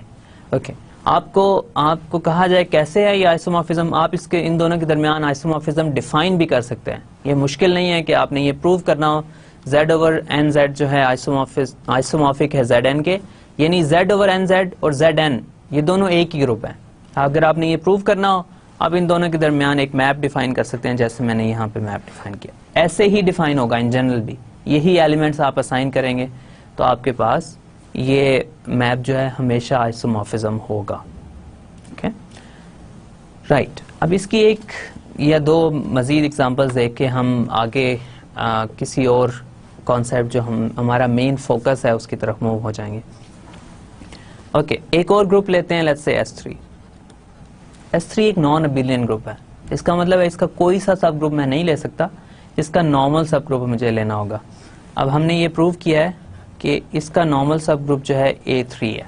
ओके, आपको कहा जाए कैसे है ये आइसोमॉर्फिज्म, आप इसके इन दोनों के दरमियान आइसोमॉर्फिज्म डिफाइन भी कर सकते हैं। ये मुश्किल नहीं है कि आपने ये प्रूव करना हो Z ओवर NZ जो है आइसोमॉर्फिक है ZN के, यानी Z ओवर NZ और ZN ये दोनों एक ही ग्रुप है। अगर आपने ये प्रूव करना हो, आप इन दोनों के दरमियान एक मैप डिफाइन कर सकते हैं, जैसे मैंने यहाँ पे मैप डिफाइन किया। ऐसे ही डिफाइन होगा इन जनरल भी, यही एलिमेंट्स आप असाइन करेंगे तो आपके पास ये मैप जो है हमेशा आइसोमॉर्फिज्म होगा। Okay, right. अब इसकी एक या दो मजीद एग्जांपल्स देख के हम आगे किसी और कॉन्सेप्ट जो हमारा मेन फोकस है उसकी तरफ मूव हो जाएंगे। ओके, एक और ग्रुप लेते हैं, लेट्स से S3। S3 एक नॉन अबिलियन ग्रुप है। इसका मतलब है इसका कोई सा सब ग्रुप मैं नहीं ले सकता, इसका नॉर्मल सब ग्रुप मुझे लेना होगा। अब हमने ये प्रूव किया है कि इसका नॉर्मल सब ग्रुप जो है A3 है।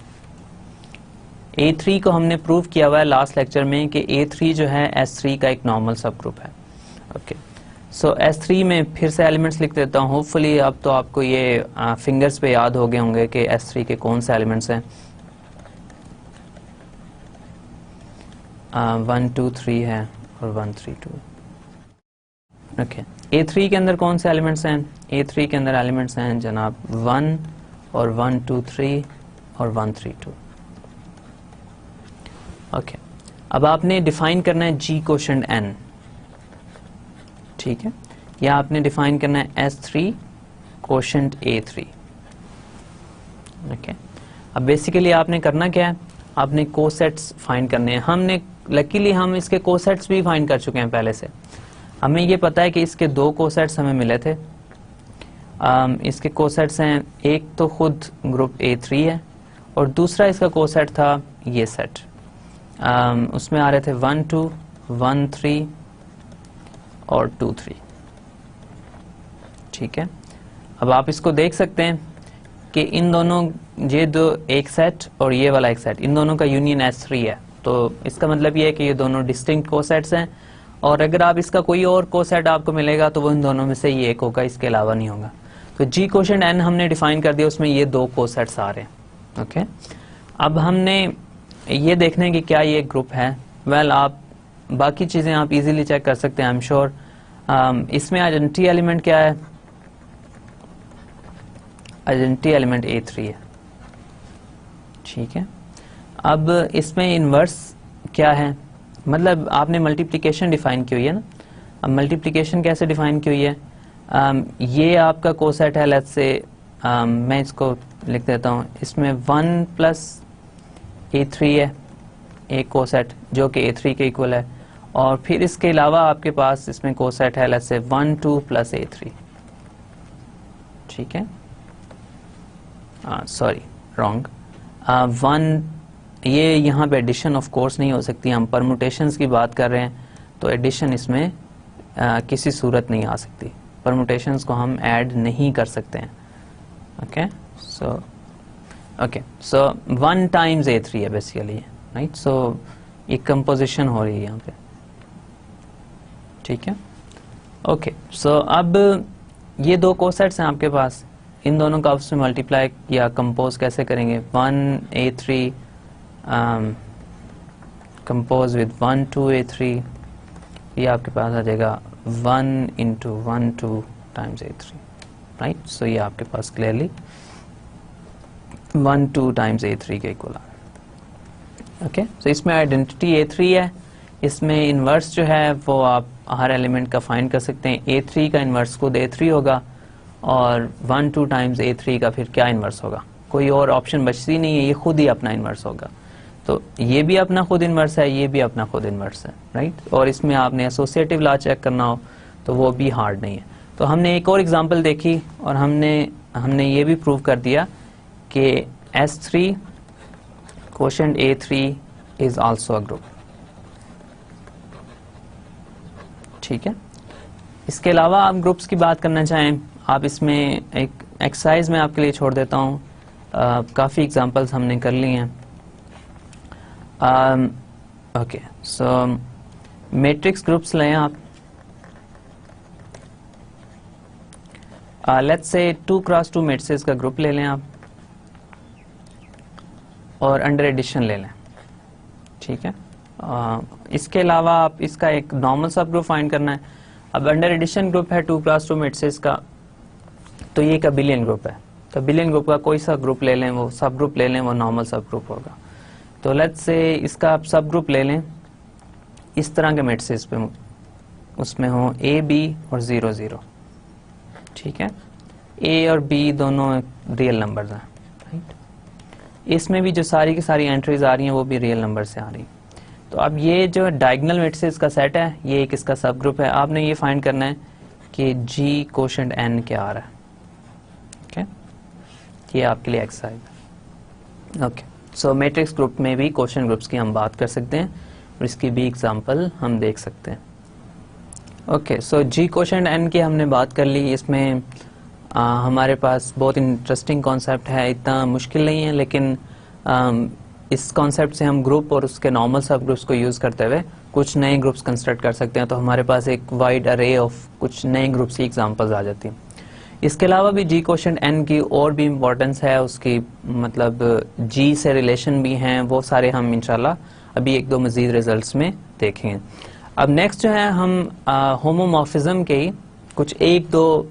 A3 को हमने प्रूव किया हुआ है लास्ट लेक्चर में कि A3 जो है S3 का एक नॉर्मल सब ग्रुप है। ओके, सो S3 में फिर से एलिमेंट्स लिख देता हूँ। होपफुली अब तो आपको ये फिंगर्स पे याद हो गए होंगे कि S3 के कौन से एलिमेंट्स हैं। 1 2 3 है और 1 3 2। ओके, A3 के अंदर कौन से एलिमेंट्स हैं? A3 के अंदर एलिमेंट्स हैं जनाब 1 और 1 2 3 और 1 3 2। ओके, अब आपने डिफाइन करना है G कोशेंट N, ठीक है, या आपने डिफाइन करना है S3 कोशेंट A3। ओके, अब बेसिकली आपने करना क्या है, आपने कोसेट्स फाइंड करने हैं। हमने लकीली हम इसके कोसेट्स भी फाइंड कर चुके हैं पहले से। हमें ये पता है कि इसके दो कोसेट्स हमें मिले थे। इसके कोसेट्स हैं, एक तो खुद ग्रुप A3 है और दूसरा इसका कोसेट था ये सेट। उसमें आ रहे थे 1 2 1 3 और 2 3, ठीक है। अब आप इसको देख सकते हैं कि इन दोनों, ये दो एक सेट और ये वाला एक सेट, इन दोनों का यूनियन S3 है। तो इसका मतलब ये है कि ये दोनों डिस्टिंक्ट कोसेट्स हैं, और अगर आप इसका कोई और कोसेट आपको मिलेगा तो वो इन दोनों में से ही एक होगा, इसके अलावा नहीं होगा। तो G कोशेंट N हमने डिफाइन कर दिया, उसमें ये दो कोसेट्स आ रहे हैं। ओके, अब हमने ये देखना है कि क्या ये ग्रुप है। वेल, आप बाकी चीजें आप इजीली चेक कर सकते हैं, आई एम श्योर। इसमें आइडेंटिटी एलिमेंट क्या है? आइडेंटिटी एलिमेंट A3 है, ठीक है। अब इसमें इनवर्स क्या है, मतलब आपने मल्टीप्लिकेशन डिफाइन की हुई है ना। अब मल्टीप्लिकेशन कैसे डिफाइन की हुई है? ये आपका कोसेट है, लेट्स से मैं इसको लिख देता हूँ, इसमें 1 प्लस A3 है एक कोसेट जो कि A3 के इक्वल है, और फिर इसके अलावा आपके पास इसमें कोसेट है लेट्स से 1 2 प्लस A3, ठीक है। Sorry, wrong. 1, ये यहाँ पे एडिशन ऑफ कोर्स नहीं हो सकती, हम परमुटेशंस की बात कर रहे हैं, तो एडिशन इसमें किसी सूरत नहीं आ सकती। परमुटेशंस को हम ऐड नहीं कर सकते हैं। ओके, सो 1 टाइम्स A3 है बेसिकली, राइट। सो एक कंपोजिशन हो रही है यहाँ पे, ठीक है। ओके, सो अब ये दो कोसेट्स हैं आपके पास, इन दोनों का आपस में मल्टीप्लाई या कंपोज कैसे करेंगे? 1 A3 कंपोज विद 1 2 A3, ये आपके पास आ जाएगा 1 इंटू 1 2 टाइम्स A3, राइट। सो ये आपके पास क्लियरली 1 2 टाइम्स A3 के इक्वल आ। ओके, सो इसमें आइडेंटिटी A3 है, इसमें इन्वर्स जो है वो आप हर एलिमेंट का फाइंड कर सकते हैं। A3 का इन्वर्स खुद A3 होगा, और 1 2 टाइम्स A3 का फिर क्या इन्वर्स होगा? कोई और ऑप्शन बचती नहीं है, ये खुद ही अपना इन्वर्स होगा। तो ये भी अपना खुद इन्वर्स है, ये भी अपना खुद इन्वर्स है, राइट। और इसमें आपने एसोसिएटिव लॉ चेक करना हो तो वो भी हार्ड नहीं है। तो हमने एक और एग्जांपल देखी और हमने ये भी प्रूव कर दिया कि S3 quotient A3 is also a group। ठीक है, इसके अलावा आप ग्रुप्स की बात करना चाहें, आप इसमें एक एक्सरसाइज में आपके लिए छोड़ देता हूँ, काफ़ी एग्जांपल्स हमने कर ली हैं। ओके, सो मैट्रिक्स ग्रुप्स लें आप। लेट्स से 2x2 मैट्रिसेस का ग्रुप ले लें आप और अंडर एडिशन ले लें। ठीक है, इसके अलावा आप इसका एक नॉर्मल सब ग्रुप फाइंड करना है। अब अंडर एडिशन ग्रुप है 2x2 मैट्रिसेस का, तो ये एक अबिलियन ग्रुप है। तो अबिलियन ग्रुप का कोई सा ग्रुप ले लें, वो सब ग्रुप ले लें, वो नॉर्मल सब ग्रुप होगा। तो लेट्स से इसका आप सब ग्रुप ले लें इस तरह के मैट्रिसेस पे, उसमें हो A, B और 0, 0। ठीक है, A और B दोनों रियल नंबर्स हैं, राइट। इसमें भी जो सारी की सारी एंट्रीज आ रही हैं वो भी रियल नंबर से आ रही हैं। तो अब ये जो डायगोनल मैट्रिसेस का सेट है, ये एक इसका सब ग्रुप है। आपने ये फाइंड करना है कि G कोशेंट N क्या आ रहा है। ओके, ये आपके लिए एक्सरसाइज है। ओके, सो मैट्रिक्स ग्रुप में भी कोशेंट ग्रुप्स की हम बात कर सकते हैं और इसकी भी एग्जांपल हम देख सकते हैं। Okay, so G quotient N की हमने बात कर ली। इसमें हमारे पास बहुत इंटरेस्टिंग कॉन्सेप्ट है, इतना मुश्किल नहीं है, लेकिन इस कॉन्सेप्ट से हम ग्रुप और उसके नॉर्मल सब ग्रुप्स को यूज़ करते हुए कुछ नए ग्रुप्स कंस्ट्रक्ट कर सकते हैं। तो हमारे पास एक वाइड अरे ऑफ कुछ नए ग्रुप्स की एग्जांपल्स आ जाती हैं। इसके अलावा भी G कोशेंट N की और भी इम्पोर्टेंस है, उसकी मतलब G से रिलेशन भी हैं, वो सारे हम इंशाल्लाह अभी एक दो मजीद रिजल्ट्स में देखेंगे। अब नेक्स्ट जो है हम होमोमॉर्फिज्म के कुछ एक दो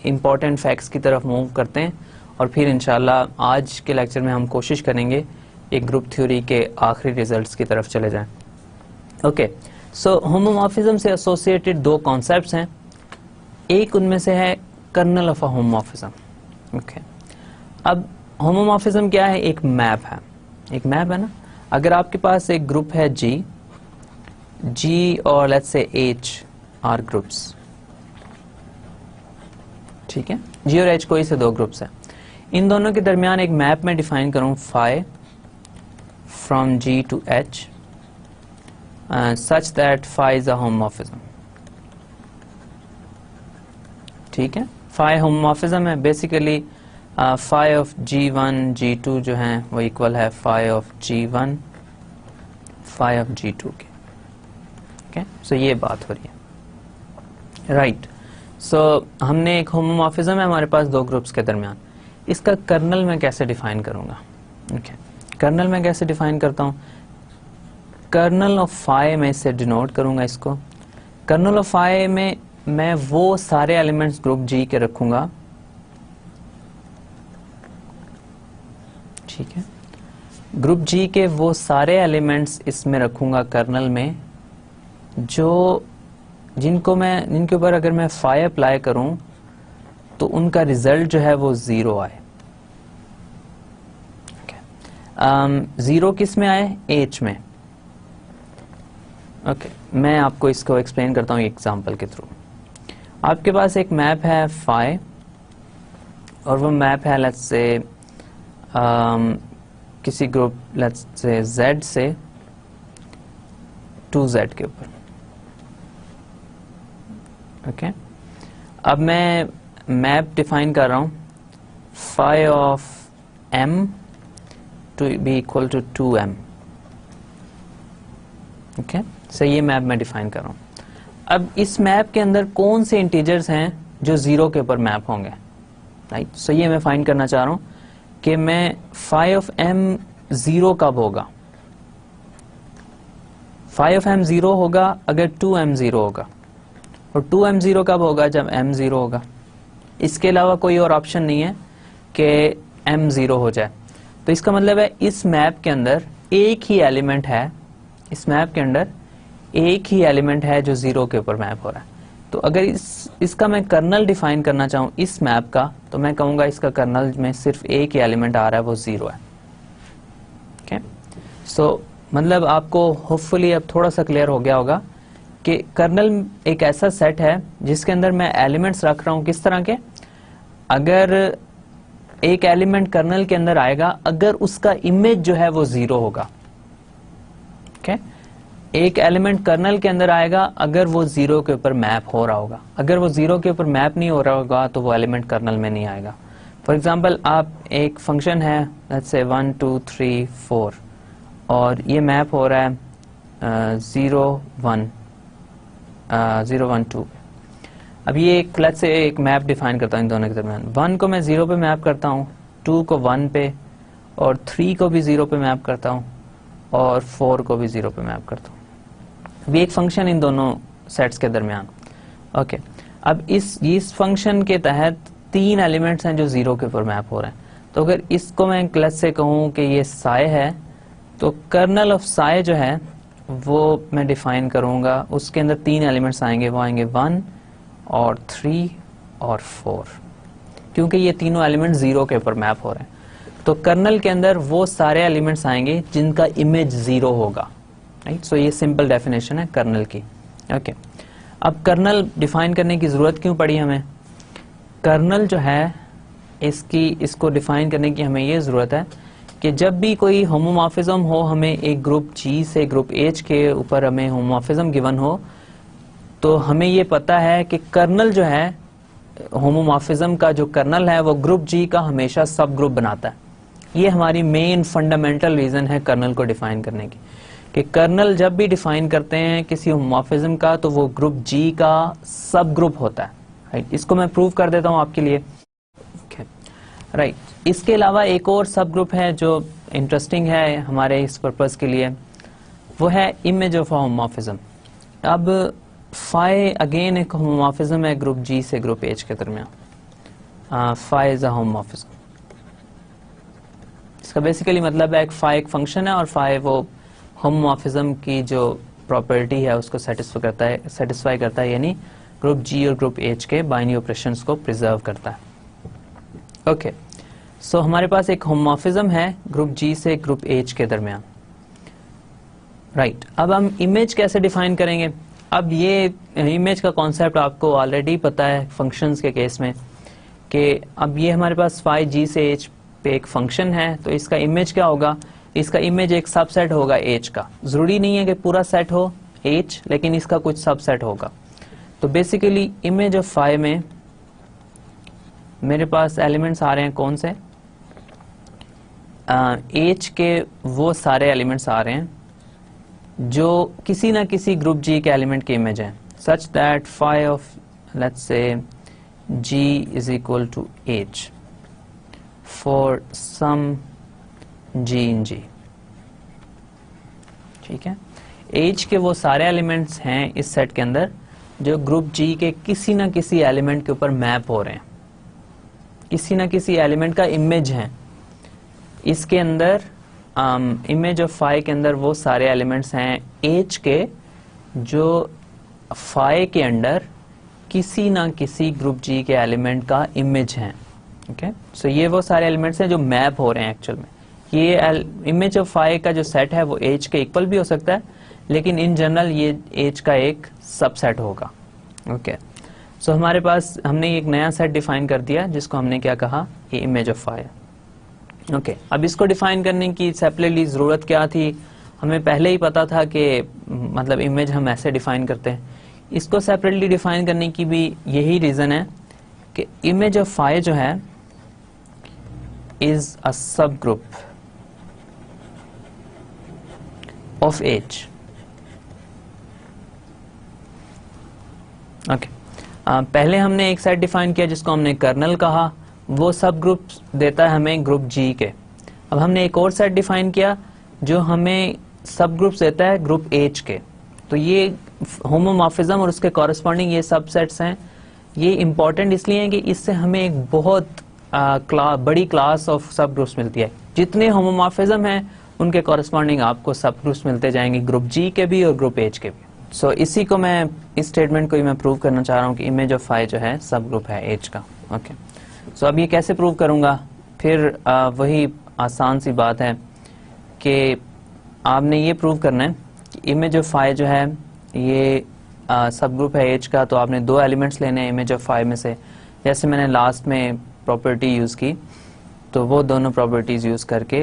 इम्पॉर्टेंट फैक्ट्स की तरफ मूव करते हैं और फिर इंशाल्लाह आज के लेक्चर में हम कोशिश करेंगे एक ग्रुप थ्योरी के आखिरी रिजल्ट्स की तरफ चले जाएं। ओके, सो होमोमॉर्फिज्म से एसोसिएटेड दो कॉन्सेप्ट्स हैं, एक उनमें से है kernel of a homomorphism. Okay, अब होमोमॉर्फिज्म क्या है? एक मैप है, एक मैप है ना। अगर आपके पास एक ग्रुप है G और let's say H are groups, ठीक है, G और H कोई से दो ग्रुप्स हैं, इन दोनों के दरमियान एक मैप में डिफाइन करूं phi from G to H such that phi is a homomorphism। ठीक है, phi homomorphism है, basically phi of G1 G2 जो है वो इक्वल है phi of G1 phi of G2 के। ओके, सो ये बात हो रही है, राइट। सो हमने एक होमोमॉर्फिज्म है हमारे पास दो ग्रुप्स के दरमियान, इसका कर्नल मैं कैसे डिफाइन करूंगा? ओके, कर्नल मैं कैसे डिफाइन करता हूं? कर्नल ऑफ फाई मैं इससे डिनोट करूंगा इसको। कर्नल ऑफ फाई में मैं वो सारे एलिमेंट्स ग्रुप G के रखूंगा, ठीक है, ग्रुप G के वो सारे एलिमेंट्स इसमें रखूंगा कर्नल में जो जिनके ऊपर अगर मैं फाई अप्लाई करूं तो उनका रिजल्ट जो है वो 0 आए। जीरो किस में आए? H में। ओके, मैं आपको इसको एक्सप्लेन करता हूँ एग्जांपल के थ्रू। आपके पास एक मैप है फाई और वो मैप है लेट्स से किसी ग्रुप लेट्स से Z से 2Z के ऊपर। ओके, अब मैं मैप डिफाइन कर रहा हूं phi of M to be equal to 2M। Okay, so ये मैप मैं डिफाइन कर रहा हूं। अब इस मैप के अंदर कौन से इंटीजर्स हैं जो 0 के ऊपर मैप होंगे, राइट। सो ये मैं फाइंड करना चाह रहा हूं कि मैं phi ऑफ M 0 कब होगा। phi ऑफ M 0 होगा अगर 2M 0 होगा, और 2M 0 कब होगा? जब M 0 होगा। इसके अलावा कोई और ऑप्शन नहीं है कि M 0 हो जाए। तो इसका मतलब है इस मैप के अंदर एक ही एलिमेंट है, इस मैप के अंदर एक ही एलिमेंट है जो 0 के ऊपर मैप हो रहा है। तो अगर इसका मैं कर्नल डिफाइन करना चाहूँ इस मैप का, तो मैं कहूँगा इसका कर्नल में सिर्फ एक ही एलिमेंट आ रहा है, वो 0 है। ओके, सो मतलब आपको होपफुली अब थोड़ा सा क्लियर हो गया होगा कि कर्नल एक ऐसा सेट है जिसके अंदर मैं एलिमेंट्स रख रहा हूं किस तरह के, अगर एक एलिमेंट कर्नल के अंदर आएगा अगर उसका इमेज जो है वो 0 होगा। ओके, एक एलिमेंट कर्नल के अंदर आएगा अगर वो 0 के ऊपर मैप हो रहा होगा। अगर वो 0 के ऊपर मैप नहीं हो रहा होगा तो वो एलिमेंट कर्नल में नहीं आएगा। फॉर एग्जाम्पल, आप एक फंक्शन है लेट्स से 1 2 3 4 और ये मैप हो रहा है 0 1 2। अब ये एक लेट्स से एक मैप डिफाइन करता हूँ इन दोनों के दरमियान। 1 को मैं 0 पे मैप करता हूँ, 2 को 1 पे, और 3 को भी 0 पे मैप करता हूँ, और 4 को भी 0 पे मैप करता हूँ। अभी एक फंक्शन इन दोनों सेट्स के दरमियान। ओके, अब इस फंक्शन के तहत 3 एलिमेंट्स हैं जो 0 के ऊपर मैप हो रहे हैं। तो अगर इसको मैं लेट्स से कहूँ कि ये साय है, तो कर्नल ऑफ साय जो है वो मैं डिफाइन करूंगा, उसके अंदर 3 एलिमेंट्स आएंगे, वो आएंगे 1 और 3 और 4, क्योंकि ये तीनों एलिमेंट 0 के ऊपर मैप हो रहे हैं। तो कर्नल के अंदर वो सारे एलिमेंट्स आएंगे जिनका इमेज 0 होगा, राइट। सो ये सिंपल डेफिनेशन है कर्नल की। ओके, अब कर्नल डिफाइन करने की जरूरत क्यों पड़ी हमें? कर्नल जो है इसको डिफाइन करने की हमें ये जरूरत है कि जब भी कोई होमोमॉर्फिज्म हो, हमें एक ग्रुप G से ग्रुप H के ऊपर हमें होमोमॉर्फिज्म गिवन हो, तो हमें ये पता है कि कर्नल जो है होमोमॉर्फिज्म का जो कर्नल है वो ग्रुप G का हमेशा सब ग्रुप बनाता है। ये हमारी मेन फंडामेंटल रीजन है कर्नल को डिफाइन करने की, कि कर्नल जब भी डिफाइन करते हैं किसी होमोमॉर्फिज्म का तो वो ग्रुप G का सब ग्रुप होता है, राइट। इसको मैं प्रूव कर देता हूं आपके लिए, राइट। इसके अलावा एक और सब ग्रुप है जो इंटरेस्टिंग है हमारे इस पर्पस के लिए, वो है इमेज ऑफ होमोमॉर्फिज्म। अब फाई अगेन एक होमोमॉर्फिज्म है ग्रुप G से ग्रुप H के दरमियान। Phi is a homomorphism. इसका बेसिकली मतलब है फाई एक फंक्शन है और फाई वो होमोमॉर्फिज्म की जो प्रॉपर्टी है उसको सेटिस्फाई करता है, यानी ग्रुप G और ग्रुप H के बाइनरी ऑपरेशंस को प्रिजर्व करता है। ओके, सो हमारे पास एक होमोमॉर्फिज्म है ग्रुप G से ग्रुप H के दरमियान, राइट। अब हम इमेज कैसे डिफाइन करेंगे? अब ये इमेज का कॉन्सेप्ट आपको ऑलरेडी पता है फंक्शंस के केस में, कि अब ये हमारे पास फाई G से H पे एक फंक्शन है, तो इसका इमेज क्या होगा? इसका इमेज एक सबसेट होगा H का। जरूरी नहीं है कि पूरा सेट हो H, लेकिन इसका कुछ सबसेट होगा। तो बेसिकली इमेज ऑफ फाई में मेरे पास एलिमेंट्स आ रहे हैं कौन से? H के वो सारे एलिमेंट्स आ रहे हैं जो किसी ना किसी ग्रुप G के एलिमेंट के इमेज हैं, such that phi of let's say G is equal to H for some G in G, ठीक है। H के वो सारे एलिमेंट्स हैं इस सेट के अंदर जो ग्रुप G के किसी ना किसी एलिमेंट के ऊपर मैप हो रहे हैं, किसी ना किसी एलिमेंट का इमेज है। इसके अंदर इमेज ऑफ फाई के अंदर वो सारे एलिमेंट्स हैं H के जो फाई के अंडर किसी ना किसी ग्रुप G के एलिमेंट का इमेज है। ओके, सो ये वो सारे एलिमेंट्स हैं जो मैप हो रहे हैं एक्चुअल में। ये इमेज ऑफ फाई का जो सेट है वो H के इक्वल भी हो सकता है, लेकिन इन जनरल ये H का एक सबसेट होगा। ओके, सो हमारे पास हमने एक नया सेट डिफाइन कर दिया जिसको हमने क्या कहा? ये इमेज ऑफ फाई। ओके, अब इसको डिफाइन करने की सेपरेटली जरूरत क्या थी? हमें पहले ही पता था कि मतलब इमेज हम ऐसे डिफाइन करते हैं। इसको सेपरेटली डिफाइन करने की भी यही रीजन है कि इमेज ऑफ फाई जो है इज अ सब ग्रुप ऑफ H। ओके, पहले हमने एक सेट डिफाइन किया जिसको हमने कर्नल कहा, वो सब ग्रुप देता है हमें ग्रुप G के। अब हमने एक और सेट डिफाइन किया जो हमें सब ग्रुप्स देता है ग्रुप H के। तो ये होमोमॉर्फिज्म और उसके कॉरेस्पॉन्डिंग ये सबसेट्स हैं। ये इंपॉर्टेंट इसलिए है कि इससे हमें एक बहुत बड़ी क्लास ऑफ सब ग्रुप्स मिलती है। जितने होमोमॉर्फिज्म हैं उनके कॉरेस्पॉन्डिंग आपको सब ग्रुप्स मिलते जाएंगे, ग्रुप G के भी और ग्रुप H के भी। सो इसी को मैं, इस स्टेटमेंट को ही मैं प्रूव करना चाह रहा हूँ कि इमेज ऑफ फाई जो है सब ग्रुप है H का। ओके, सो अब ये कैसे प्रूव करूंगा? फिर वही आसान सी बात है कि आपने ये प्रूव करना है कि इमेज ऑफ फाई जो है ये सब ग्रुप है H का। तो आपने 2 एलिमेंट्स लेने हैं इमेज ऑफ फाई में से, जैसे मैंने लास्ट में प्रॉपर्टी यूज की तो वो दोनों प्रॉपर्टीज़ यूज़ करके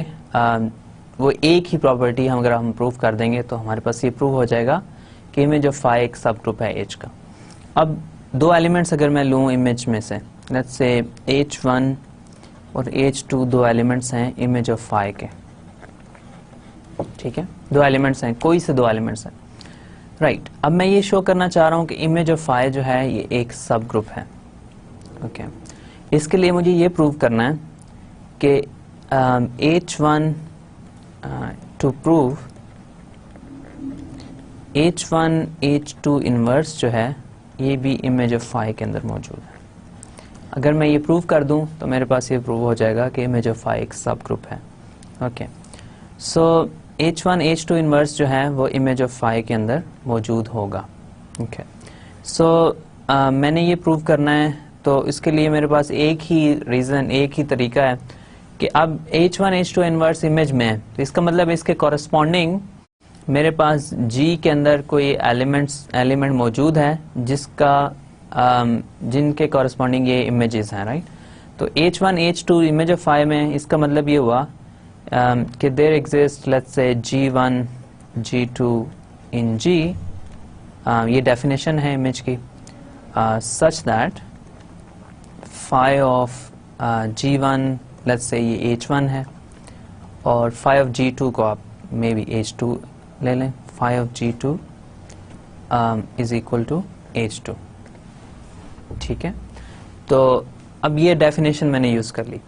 वो एक ही प्रॉपर्टी हम अगर हम प्रूव कर देंगे तो हमारे पास ये प्रूव हो जाएगा कि इमेज ऑफ फाई एक सब ग्रुप है एच का। अब दो एलिमेंट्स अगर मैं लूँ इमेज में से, लेट्स से H1 और H2 दो एलिमेंट्स हैं इमेज ऑफ फाई के, ठीक है, दो एलिमेंट्स हैं, कोई से दो एलिमेंट्स हैं, राइट। अब मैं ये शो करना चाह रहा हूँ कि इमेज ऑफ फाई जो है ये एक सब ग्रुप है, ओके। इसके लिए मुझे ये प्रूव करना है कि H1 to prove H1 H2 inverse जो है ये भी इमेज ऑफ फाई के अंदर मौजूद है। अगर मैं ये प्रूव कर दूं तो मेरे पास ये प्रूव हो जाएगा कि इमेज ऑफ फाई एक सब ग्रुप है, ओके। सो H1 H2 इनवर्स जो है वो इमेज ऑफ फाई के अंदर मौजूद होगा, ओके। सो मैंने ये प्रूव करना है तो इसके लिए मेरे पास एक ही रीज़न, एक ही तरीका है कि अब H1 H2 इनवर्स इमेज में है तो इसका मतलब इसके कॉरस्पॉन्डिंग मेरे पास G के अंदर कोई एलिमेंट मौजूद है जिसका जिनके कॉरस्पॉन्डिंग ये इमेजेस हैं, राइट। तो H1 H2 image of phi में इसका मतलब ये हुआ कि there exist let's say G1 G2 in G, ये डेफिनेशन है इमेज की, such that phi of G1 let's say ये H1 है और फाई ऑफ G2 को आप मे बी H2 ले लें, phi of G2 is equal to H2, ठीक है। तो अब ये डेफिनेशन मैंने यूज कर ली।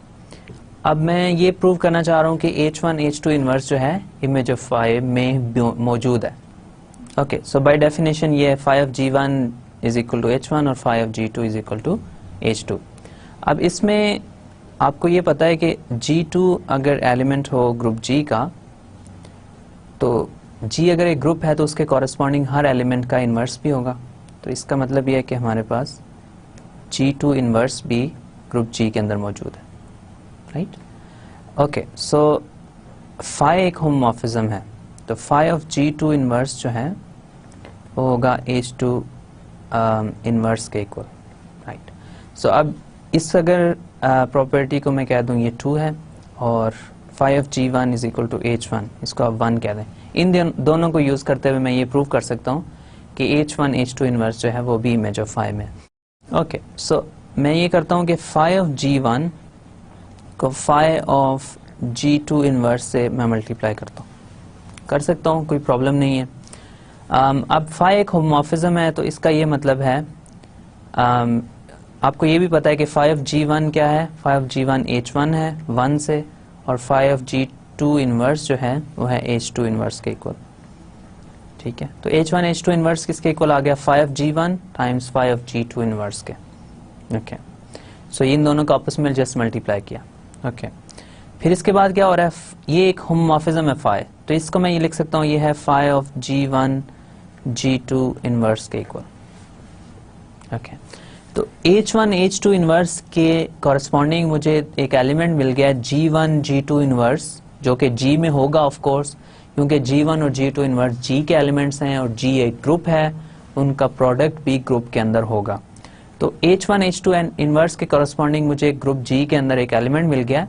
अब मैं ये प्रूव करना चाह रहा हूँ कि H1 H2 इनवर्स जो है इमेज ऑफ फाई में मौजूद है, ओके। सो बाय डेफिनेशन ये phi of G1 is equal to H1 और phi of G2 is equal to H2। अब इसमें आपको ये पता है कि G2 अगर एलिमेंट हो ग्रुप G का तो G अगर एक ग्रुप है तो उसके कॉरस्पॉन्डिंग हर एलिमेंट का इन्वर्स भी होगा। तो इसका मतलब यह है कि हमारे पास G2 इन्वर्स भी ग्रुप G के अंदर मौजूद है, राइट, ओके। सो फाई एक होमोमॉर्फिज्म है तो फाई ऑफ G2 इन्वर्स जो है वो होगा H2 इन्वर्स के इक्वल, राइट। सो अब इस अगर प्रॉपर्टी को मैं कह दूं ये 2 है और phi of G1 is equal to H1, इसको आप 1 कह दें। इन दोनों को यूज करते हुए मैं ये प्रूव कर सकता हूँ कि H1 H2 इनवर्स जो है वो भी इमेज ऑफ फाई में, ओके। सो मैं ये करता हूँ कि फाई ऑफ G1 को फाई ऑफ G2 इनवर्स से मैं मल्टीप्लाई करता हूँ, कर सकता हूँ, कोई प्रॉब्लम नहीं है। अब फाई एक होमोमॉर्फिज्म है तो इसका ये मतलब है आपको ये भी पता है कि फाई ऑफ G1 क्या है, फाई ऑफ G1 H1 है 1 से और फाई ऑफ G2 इनवर्स जो है वो है H2 इनवर्स के इक्वल, ठीक है। तो H1 H2 इनवर्स किसके इक्वल आ गया, phi of G1 times phi of G2 inverse के, ओके। सो इन दोनों को आपस में जस्ट मल्टीप्लाई किया, ओके। फिर इसके बाद क्या हो रहा है, ये एक होमोमॉर्फिज्म है फाई, तो इसको मैं ये लिख सकता हूँ ये है phi of G1 G2 inverse के इक्वल, ओके। तो H1 H2 इनवर्स के कॉरस्पॉन्डिंग मुझे एक एलिमेंट मिल गया G1 G2 इनवर्स जो कि G में होगा ऑफ कोर्स, क्योंकि G1 और G2 इनवर्स G के एलिमेंट्स हैं और G एक ग्रुप है, उनका प्रोडक्ट भी ग्रुप के अंदर होगा। तो H1 H2 इनवर्स के कॉरस्पॉन्डिंग मुझे ग्रुप G के अंदर एक एलिमेंट मिल गया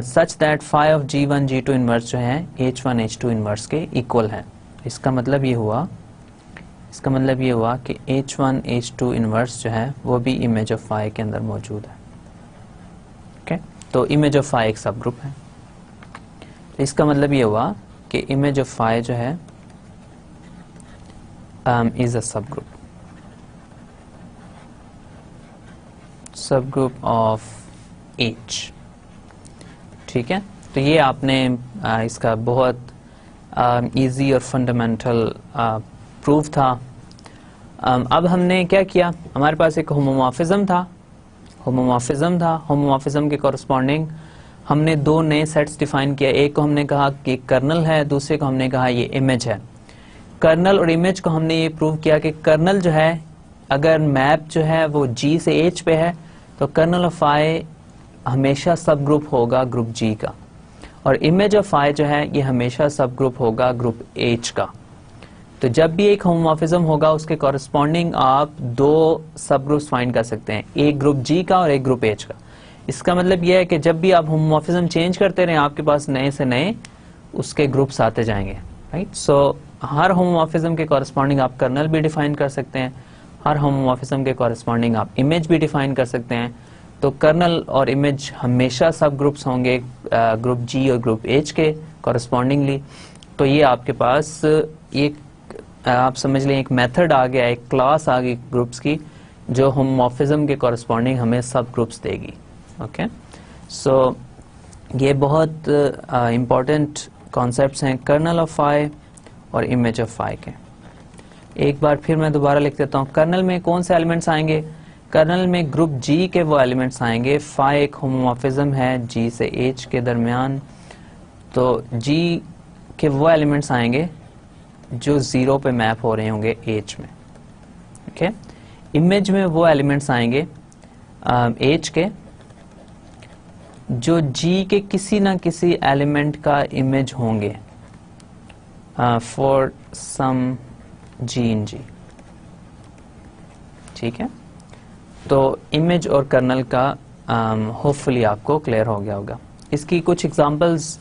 such that phi of G1 G2 inverse जो है H1 H2 इनवर्स के इक्वल है। इसका मतलब ये हुआ कि H1 H2 इनवर्स जो है वो भी इमेज ऑफ फाई के अंदर मौजूद है, ओके। तो इमेज ऑफ फाई एक सब ग्रुप है, तो इसका मतलब ये हुआ कि इमेज ऑफ फाई जो है इज अ सब ग्रुप ऑफ H, ठीक है। तो ये आपने इसका बहुत इजी और फंडामेंटल प्रूफ था। अब हमने क्या किया, हमारे पास एक होमोमॉर्फिज्म था, होमोमॉर्फिज्म के कॉरस्पॉन्डिंग हमने दो नए सेट्स डिफाइन किया। एक को हमने कहा कि कर्नल है, दूसरे को हमने कहा ये इमेज है। कर्नल और इमेज को हमने ये प्रूव किया कि कर्नल जो है अगर मैप जो है वो G से H पे है तो कर्नल ऑफ फाई हमेशा सब ग्रुप होगा ग्रुप G का, और इमेज ऑफ फाई जो है ये हमेशा सब ग्रुप होगा ग्रुप H का। तो जब भी एक होमोमॉर्फिज्म होगा उसके कॉरस्पॉन्डिंग आप दो सब ग्रुप्स फाइंड कर सकते हैं, एक ग्रुप G का और एक ग्रुप H का। इसका मतलब यह है कि जब भी आप होमोमॉर्फिज्म चेंज करते रहें आपके पास नए से नए उसके ग्रुप्स आते जाएंगे, राइट। सो हर होमोमॉर्फिज्म के कॉरस्पॉन्डिंग आप कर्नल भी डिफाइन कर सकते हैं, हर होमोमॉर्फिज्म के कॉरस्पॉन्डिंग आप इमेज भी डिफाइन कर सकते हैं। तो कर्नल और इमेज हमेशा सब ग्रुप्स होंगे ग्रुप जी और ग्रुप एच के कॉरस्पॉन्डिंगली। तो ये आपके पास एक आप समझ लें एक मेथड आ गया, एक क्लास आ गई ग्रुप्स की जो होमोमॉर्फिज्म के कॉरस्पॉन्डिंग हमें सब ग्रुप्स देगी। ओके, सो ये बहुत इम्पॉर्टेंट कॉन्सेप्ट्स हैं कर्नल ऑफ फाई और इमेज ऑफ फाई के। एक बार फिर मैं दोबारा लिख देता हूँ। कर्नल में कौन से एलिमेंट्स आएंगे? कर्नल में ग्रुप जी के वो एलिमेंट्स आएंगे। फाई एक होमोमॉर्फिज्म है जी से एच के दरमियान, तो जी के वो एलिमेंट्स आएंगे जो 0 पे मैप हो रहे होंगे एच में। ओके, इमेज में वो एलिमेंट्स आएंगे एच के जो जी के किसी ना किसी एलिमेंट का इमेज होंगे फॉर सम जी इन जी। ठीक है, तो इमेज और कर्नल का होपफुली आपको क्लियर हो गया होगा। इसकी कुछ एग्जांपल्स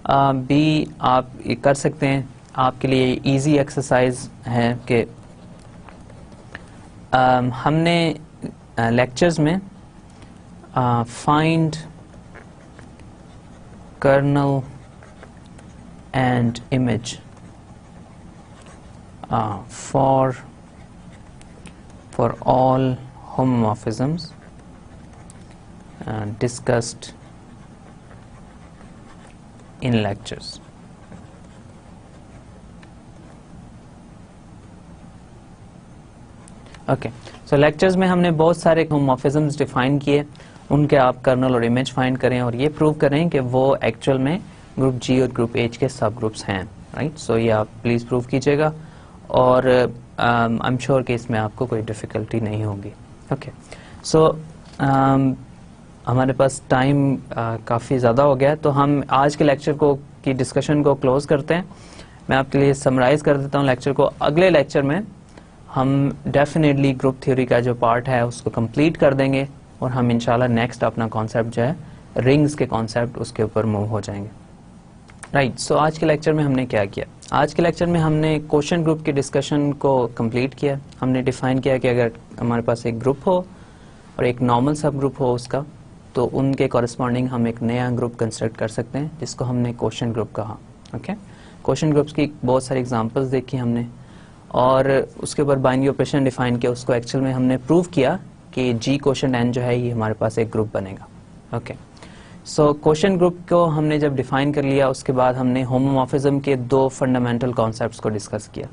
भी आप कर सकते हैं, आपके लिए इजी एक्सरसाइज है कि हमने लेक्चर्स में find kernel and image for all homomorphisms discussed in lectures. Okay, so lectures में हमने बहुत सारे होमोमॉर्फिज्म्स डिफाइन किए, उनके आप कर्नल और इमेज फाइंड करें और ये प्रूव करें कि वो एक्चुअल में ग्रुप जी और ग्रुप एच के सब ग्रुप्स हैं, राइट। सो ये आप प्लीज प्रूव कीजिएगा और आई एम श्योर कि इसमें आपको कोई डिफिकल्टी नहीं होगी। ओके, सो हमारे पास टाइम काफ़ी ज़्यादा हो गया है, तो हम आज के लेक्चर को की डिस्कशन को क्लोज करते हैं। मैं आपके लिए समराइज कर देता हूँ लेक्चर को। अगले लेक्चर में हम डेफिनेटली ग्रुप थ्योरी का जो पार्ट है उसको कंप्लीट कर देंगे और हम इंशाल्लाह नेक्स्ट अपना कॉन्सेप्ट जो है रिंग्स के कॉन्सेप्ट उसके ऊपर मूव हो जाएंगे, राइट। सो आज के लेक्चर में हमने क्या किया? आज के लेक्चर में हमने क्वोशंट ग्रुप की डिस्कशन को कंप्लीट किया। हमने डिफाइन किया कि अगर हमारे पास एक ग्रुप हो और एक नॉर्मल सब ग्रुप हो उसका, तो उनके कॉरस्पॉन्डिंग हम एक नया ग्रुप कंस्ट्रक्ट कर सकते हैं जिसको हमने क्वोशंट ग्रुप कहा। ओके, क्वोशंट ग्रुप्स की बहुत सारी एग्जांपल्स देखी हमने और उसके ऊपर बाइनरी ऑपरेशन डिफाइन किया। उसको एक्चुअल में हमने प्रूव किया कि जी क्वोशंट एन जो है ये हमारे पास एक ग्रुप बनेगा। ओके, सो क्वोशंट ग्रुप को हमने जब डिफाइन कर लिया उसके बाद हमने होमोमॉर्फिज्म के दो फंडामेंटल कॉन्सेप्ट्स को डिस्कस किया।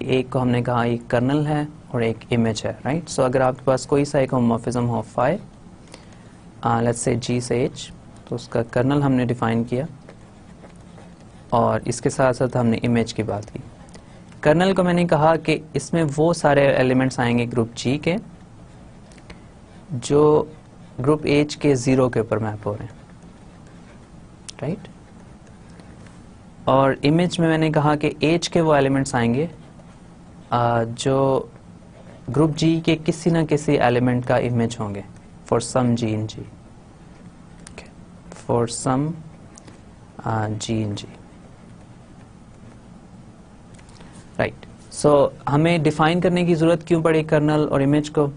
एक को हमने कहा एक कर्नल है और एक इमेज है, राइट। सो अगर आपके पास कोई सा एक होमोमॉर्फिज्म हो फाई लेट्स से जी से एच, तो उसका कर्नल हमने डिफाइन किया और इसके साथ साथ हमने इमेज की बात की। कर्नल को मैंने कहा कि इसमें वो सारे एलिमेंट्स आएंगे ग्रुप जी के जो ग्रुप एच के 0 के ऊपर मैप हो रहे हैं, राइट। और इमेज में मैंने कहा कि एच के वो एलिमेंट्स आएंगे जो ग्रुप जी के किसी ना किसी एलिमेंट का इमेज होंगे for some g in g, for some g in g, right. So हमें डिफाइन करने की जरूरत क्यों पड़ी कर्नल और इमेज को?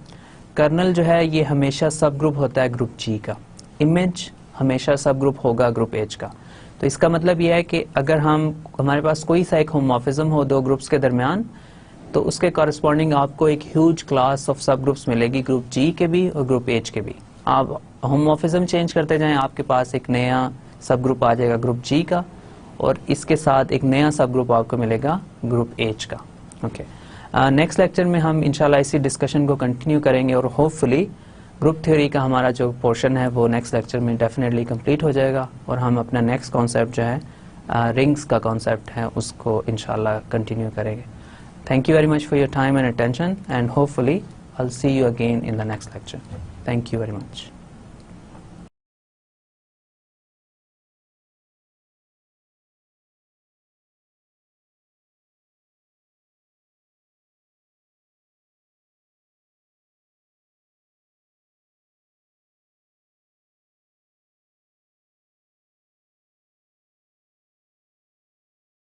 कर्नल जो है ये हमेशा सब ग्रुप होता है ग्रुप जी का, इमेज हमेशा सब ग्रुप होगा ग्रुप एच का। तो इसका मतलब यह है कि अगर हमारे पास कोई सा एक होमोमॉर्फिज्म हो दो ग्रुप्स के दरमियान, तो उसके कॉरस्पॉन्डिंग आपको एक ह्यूज क्लास ऑफ सब ग्रुप्स मिलेगी ग्रुप जी के भी और ग्रुप एच के भी। आप होमोमॉर्फिज्म चेंज करते जाएं, आपके पास एक नया सब ग्रुप आ जाएगा ग्रुप जी का और इसके साथ एक नया सब ग्रुप आपको मिलेगा ग्रुप एच का। ओके, नेक्स्ट लेक्चर में हम इंशाल्लाह इसी डिस्कशन को कंटिन्यू करेंगे और होपफुली ग्रुप थ्योरी का हमारा जो पोर्शन है वो नेक्स्ट लेक्चर में डेफिनेटली कंप्लीट हो जाएगा और हम अपना नेक्स्ट कॉन्सेप्ट जो है रिंग्स का कॉन्सेप्ट है उसको इंशाल्लाह कंटिन्यू करेंगे। Thank you very much for your time and attention and hopefully I will see you again in the next lecture. Thank you very much.